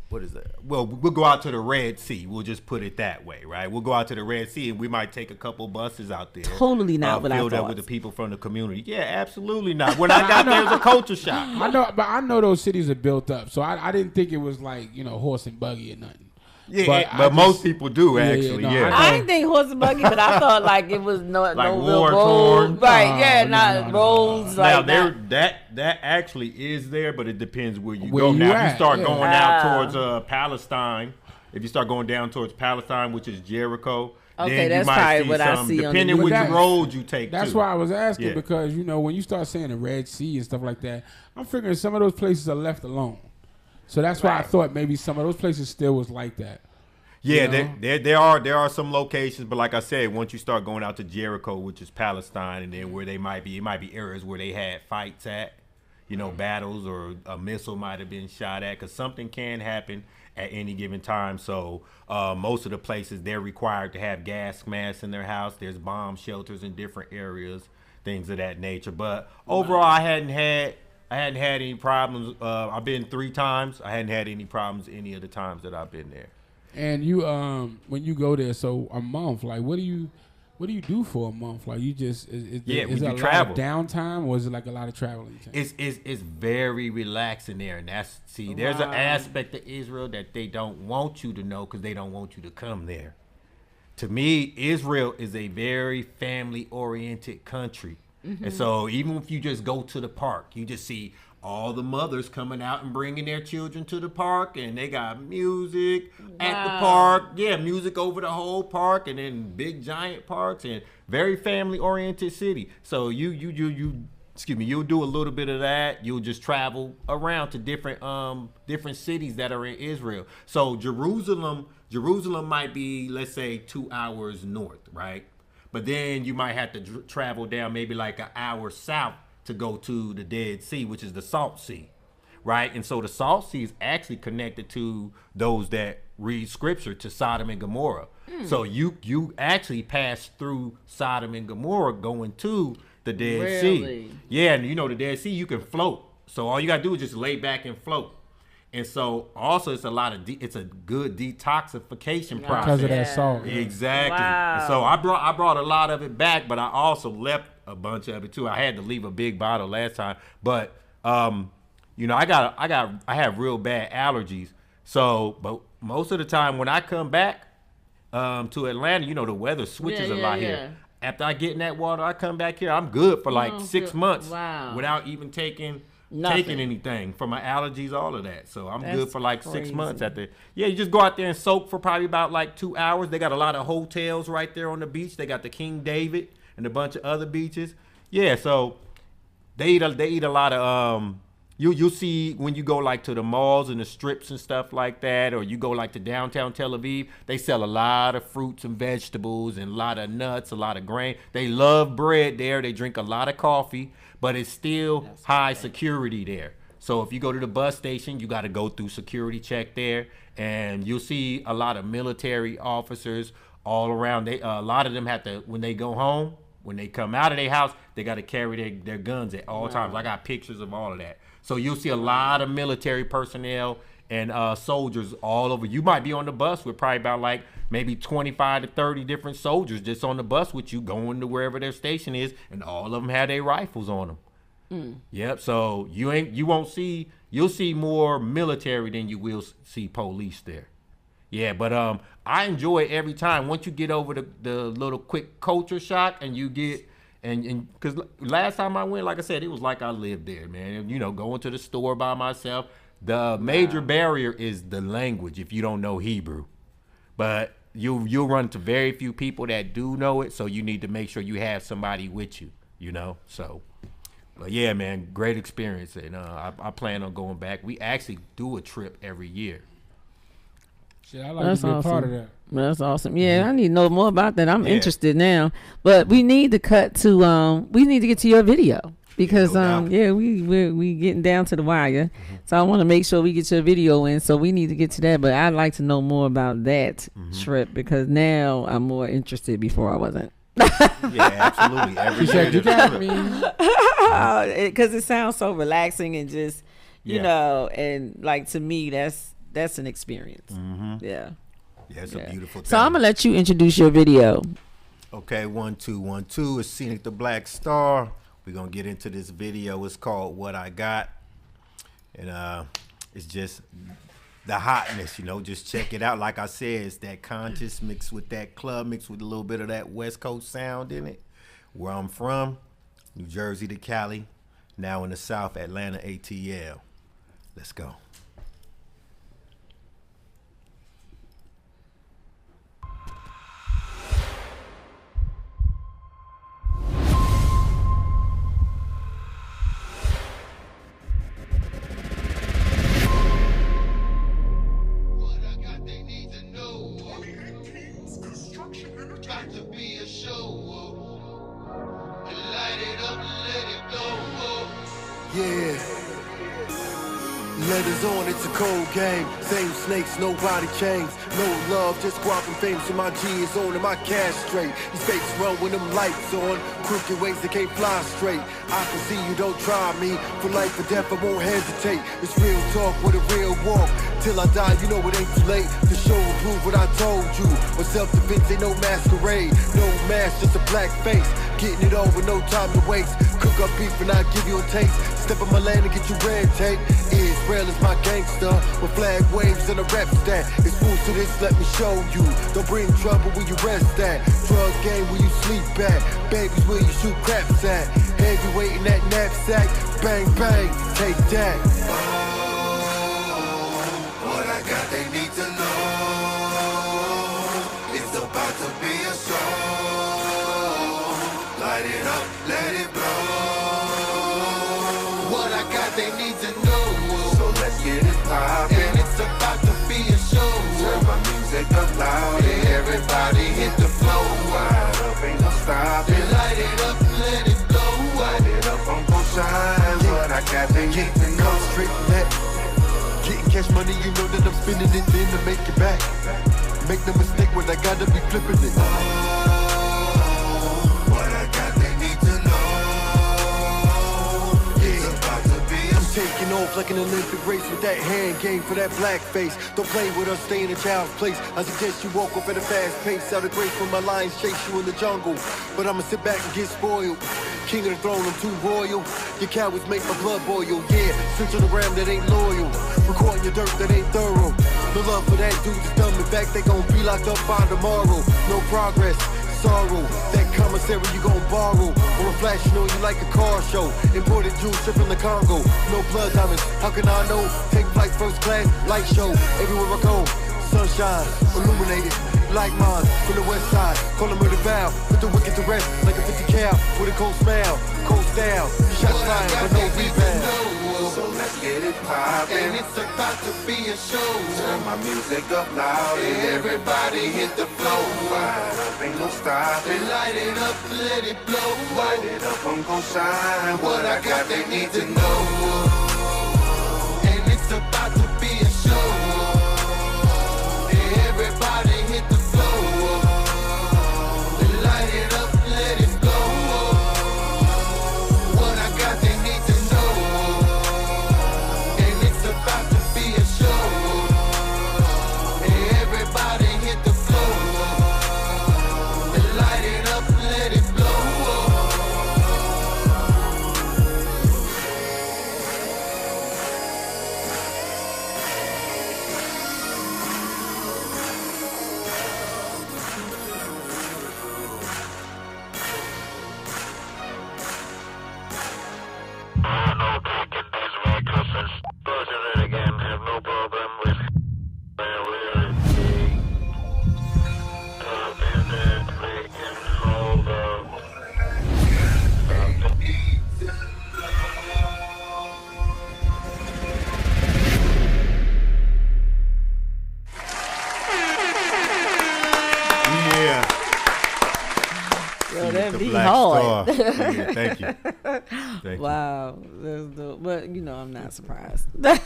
What is that? Well, we'll go out to the Red Sea. We'll just put it that way, right? We'll go out to the Red Sea, and we might take a couple buses out there. Totally not what I filled up thought. with the people from the community. Yeah, absolutely not. When I got there, it was a culture shock. I know those cities are built up, so I didn't think it was like horse and buggy or nothing. Yeah, but most people do actually. no, I didn't think horse and buggy, but I thought like it was no real war-torn. road. Right, yeah, No. roads Now like that. that actually is there, but it depends where you Where go. you Now, if at, you start yeah. going out towards Palestine, if you start going down towards Palestine, which is Jericho, Okay, then that's you might probably see what I some, see on the depending news. which That's- road you take. That's too. why I was asking Yeah. because when you start saying the Red Sea and stuff like that, I'm figuring some of those places are left alone. So that's why I thought maybe some of those places still was like that. Yeah, You know? there are some locations, but like I said, once you start going out to Jericho, which is Palestine, and then where it might be areas where they had fights at, battles, or a missile might have been shot at, because something can happen at any given time. So most of the places, they're required to have gas masks in their house. There's bomb shelters in different areas, things of that nature. But overall, I hadn't had any problems. I've been 3 times. I hadn't had any problems any of the times that I've been there. And you, when you go there, so a month, like what do you do for a month? Like you just is we it do a lot travel. of downtime, or is it like a lot of traveling? It's very relaxing there, and there's an aspect of Israel that they don't want you to know because they don't want you to come there. To me, Israel is a very family-oriented country, and so even if you just go to the park, you just see all the mothers coming out and bringing their children to the park, and they got music at the park. Yeah, music over the whole park, and then big giant parks, and very family-oriented city. So you'll do a little bit of that. You'll just travel around to different cities that are in Israel. So Jerusalem might be, let's say, 2 hours north, right? But then you might have to travel down maybe like an hour south to go to the Dead Sea, which is the Salt Sea, right? And so the Salt Sea is actually connected to those that read scripture to Sodom and Gomorrah. So you actually pass through Sodom and Gomorrah going to the Dead Sea. Yeah, and the Dead Sea, you can float. So all you gotta do is just lay back and float. And so also it's a good detoxification process. Because of that salt. Exactly. Wow. And so I brought a lot of it back, but I also left a bunch of it too. I had to leave a big bottle last time, but I have real bad allergies. So, but most of the time when I come back to Atlanta, the weather switches a lot here. After I get in that water, I come back here. I'm good for like 6 months without even taking anything for my allergies, all of that. So I'm good for like 6 months you just go out there and soak for probably about like 2 hours. They got a lot of hotels right there on the beach. They got the King David and a bunch of other beaches. Yeah, so they eat a lot of you'll see when you go like to the malls and the strips and stuff like that, or you go like to downtown Tel Aviv, they sell a lot of fruits and vegetables and a lot of nuts, a lot of grain. They love bread there. They drink a lot of coffee, but it's still high security there. So if you go to the bus station, you got to go through security check there, and you'll see a lot of military officers all around. A lot of them have to, when they go home, when they come out of their house, they got to carry their guns at all times. I got pictures of all of that. So you'll see a lot of military personnel and soldiers all over. You might be on the bus with probably about like maybe 25 to 30 different soldiers just on the bus with you going to wherever their station is, and all of them have their rifles on them. Yep. So you'll see more military than you will see police there. Yeah, but I enjoy it every time. Once you get over the little quick culture shock, and you get and because last time I went, like I said, it was like I lived there, man. You know, going to the store by myself. The major barrier is the language if you don't know Hebrew, but you'll run to very few people that do know it. So you need to make sure you have somebody with you. You know, so. But yeah, man, great experience, and I plan on going back. We actually do a trip every year. Shit, I like to be a part of that. That's awesome. Yeah, I need to know more about that. I'm interested now. But we need to get to your video because we getting down to the wire. So I want to make sure we get your video in. So we need to get to that. But I'd like to know more about that trip because now I'm more interested. Before I wasn't. Yeah, absolutely. Every you got me. Because it sounds so relaxing and just you know, and like to me that's an experience. Yeah, it's a beautiful thing. So I'm gonna let you introduce your video. Okay, 1 2 1 2. It's Scenic the Black Star. We're gonna get into this video. It's called What I Got, and it's just the hotness, you know. Just check it out. Like I said, it's that conscious mixed with that club, mixed with a little bit of that West Coast sound in it. Where I'm from, New Jersey to Cali, now in the South, Atlanta, ATL. Let's go. Letters on, it's a cold game. Same snakes, nobody chains. No love, just guap fame. So my G is on and my cash straight. These fakes run when them lights on. Crooked ways that can't fly straight. I can see you don't try me. For life or death, I won't hesitate. It's real talk with a real walk. Till I die, you know it ain't too late to show and prove what I told you. But self-defense ain't no masquerade. No mask, just a black face. Getting it over, no time to waste. Cook up beef and I give you a taste. Step on my land and get you red tape. Israel is my gangster. With flag waves and a rep stat. It's fools to this, let me show you. Don't bring trouble where you rest at. Drug game where you sleep at. Babies where you shoot craps at. Heavyweight in that knapsack. Bang, bang, take that. What I got, they need to know. It's about to be a show. Light it up, let it blow. What I got, they need to know. So let's get it poppin'. And it's about to be a show. Turn my music up loud and everybody hit the floor. Wide up, ain't no stopping. Light it up, let it blow. Light it up, I'm gon' shine. What I got, they need to know. Straight from that. Getting cash money, you know that I'm spending it then to make it back. Make no mistake when I gotta be flipping it. What I got, they need to know. It's about to be a Taking off like an Olympic race with that hand game for that black face. Don't play with us, stay in a child's place. I suggest you walk off at a fast pace. Out of grace when my lions chase you in the jungle. But I'ma sit back and get spoiled. King of the throne, I'm too royal. Your cowards make my blood boil. Yeah, switch on the gram that ain't loyal. Recording your dirt that ain't thorough. No love for that dude that's dumb. In fact, they gon' be locked up by tomorrow. No progress. Sorrow, that commissary you gon' borrow. Or a flash, you know you like a car show. Imported jewels shipping the Congo. No blood diamonds, how can I know? Take flight first class, light show. Everywhere I go, sunshine, illuminated. Like mine, from the west side. Call them murder vow, put the wicked to rest. Like a 50 cal, with a cold smile. Cold style, shots flying, but no rebound. So let's get it poppin'. And it's about to be a show. Turn my music up loud and everybody hit the floor. Wide up, ain't no stopping. Light it up, let it blow. Light it up, I'm gon' shine. What I got, they need to know. And it's about to be a show. Everybody hit the floor. Light it up, let it blow. What I got, they need to know. And it's about to be a show. Oh, yeah, thank you. Thank Wow. That's dope. But, I'm not surprised. Yeah.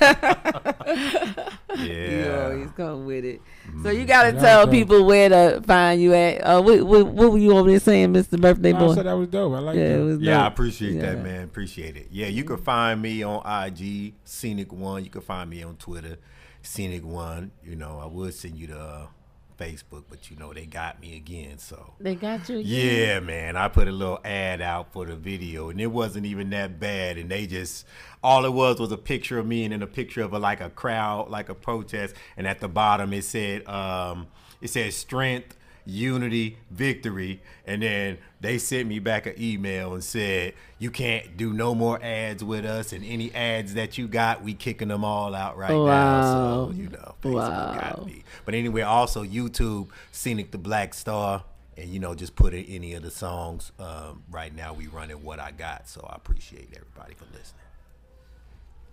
You always come with it. So you got to tell people where to find you at. What were you over there saying, Mr. Birthday Boy? I said that was dope. I like that. It was Yeah, dope. I appreciate that, man. Appreciate it. Yeah, you can find me on IG, Scenic One. You can find me on Twitter, Scenic One. I would send you the Facebook, but they got me again. So They got you again? yeah, man. I put a little ad out for the video, and it wasn't even that bad. And they just all it was a picture of me, and then a picture of like a crowd, like a protest. And at the bottom it said strength, unity, victory. And then they sent me back an email and said, you can't do no more ads with us, and any ads that you got, we kicking them all out right now. So Facebook got me. But anyway, also YouTube, Scenic the Black Star, and just put in any of the songs. Right now we running What I Got, so I appreciate everybody for listening.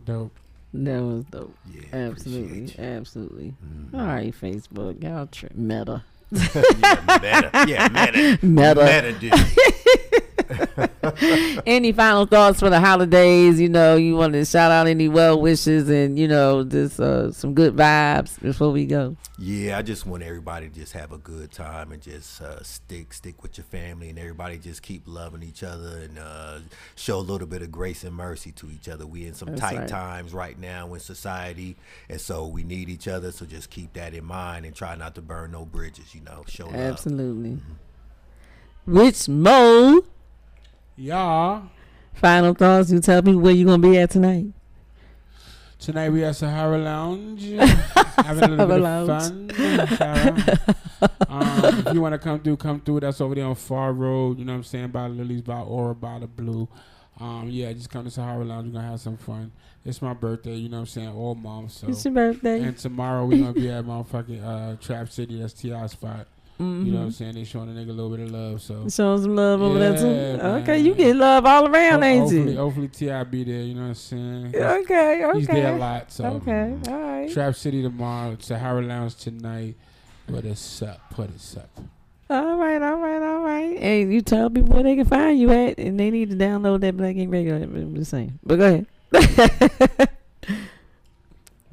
Dope. That was dope. Yeah, absolutely. All right, Facebook. Y'all Meta. Meta, dude. Any final thoughts for the holidays? You want to shout out any well wishes and just some good vibes before we go. Yeah, I just want everybody to just have a good time and just stick with your family, and everybody just keep loving each other and show a little bit of grace and mercy to each other. We in some tight times right now in society, and so we need each other. So just keep that in mind and try not to burn no bridges. Show love. Absolutely. Rich Mo. Yeah. Final thoughts. You tell me where you gonna be at tonight. Tonight we at Sahara Lounge, having a little bit of fun. If you want to come through. That's over there on Far Road. You know what I'm saying? By Lily's, by Aura, by the Blue. Just come to Sahara Lounge. We're gonna have some fun. It's my birthday. You know what I'm saying? All month. So it's your birthday. And tomorrow we're gonna be at motherfucking Trap City. That's T.I. spot. Mm-hmm. You know what I'm saying? They showing a nigga a little bit of love. So showing some love over there too. Man. Okay, you get love all around, ain't you? Hopefully T.I. be there. You know what I'm saying? Okay. He's there a lot. So okay, all right. Trap City tomorrow. Sahara Lounge tonight. Put us up. All right. Hey, you tell people where they can find you at, and they need to download that Black Ink Radio. I'm just saying. But go ahead.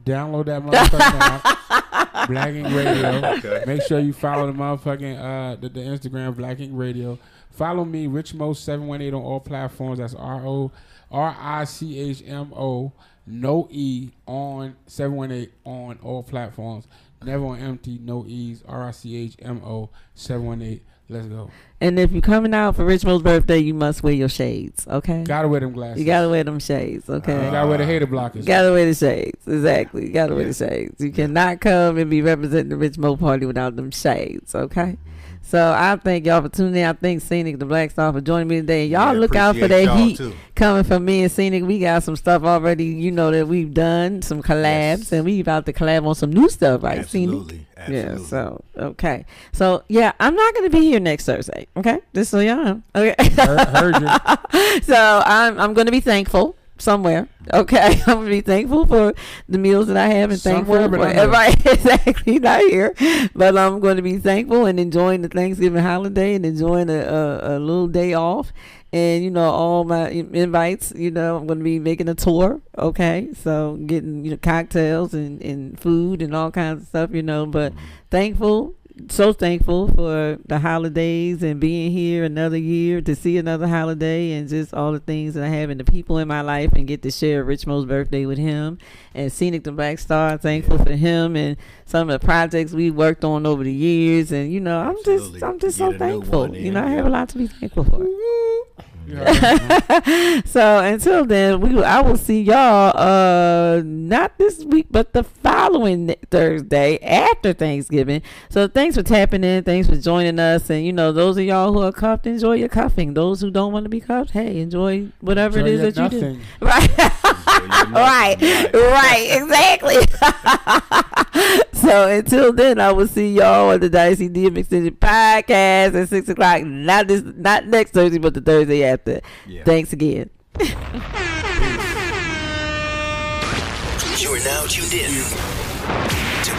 Download that motherfucking app, Black Ink Radio. Okay. Make sure you follow the motherfucking the Instagram Black Ink Radio. Follow me, Richmo718 on all platforms. That's RICHMO, no E on 718 on all platforms. Never on empty, no E's. RICHMO 718. Let's go. And if you're coming out for Rich Mo's birthday, you must wear your shades, okay? Gotta wear them glasses. You gotta wear them shades, okay? You gotta wear the hater blockers. Gotta wear the shades, exactly. You gotta wear the shades. You cannot come and be representing the Rich Mo party without them shades, okay? So I thank y'all for tuning in. I thank Scenic the Black Star for joining me today. Y'all look out for that heat coming from me and Scenic. We got some stuff already, that we've done, some collabs, and we about to collab on some new stuff, right, Absolutely. Scenic? Yeah, so, okay. So, yeah, I'm not going to be here next Thursday, okay? Just so y'all know. Okay. Heard you. So, I'm going to be thankful somewhere, okay? I'm going to be thankful for the meals that I have and thankful for right, exactly, not here. But I'm going to be thankful and enjoying the Thanksgiving holiday and enjoying a little day off. And, all my invites, I'm going to be making a tour, okay? So getting, cocktails and food and all kinds of stuff, but so thankful for the holidays and being here another year to see another holiday and just all the things that I have and the people in my life and get to share Rich Mo's birthday with him. And Scenic the Black Star, thankful for him and some of the projects we worked on over the years. And, I'm just so thankful. I have a lot to be thankful for. So until then, I will see y'all not this week but the following Thursday after Thanksgiving. So thanks for tapping in, thanks for joining us, and those of y'all who are cuffed, enjoy your cuffing. Those who don't want to be cuffed, hey, enjoy whatever it is that you do. Right. right, exactly. So until then, I will see y'all on the Dynasty DM Extended Podcast at 6:00. Not next Thursday, but the Thursday after. Yeah. Thanks again. You are now tuned in to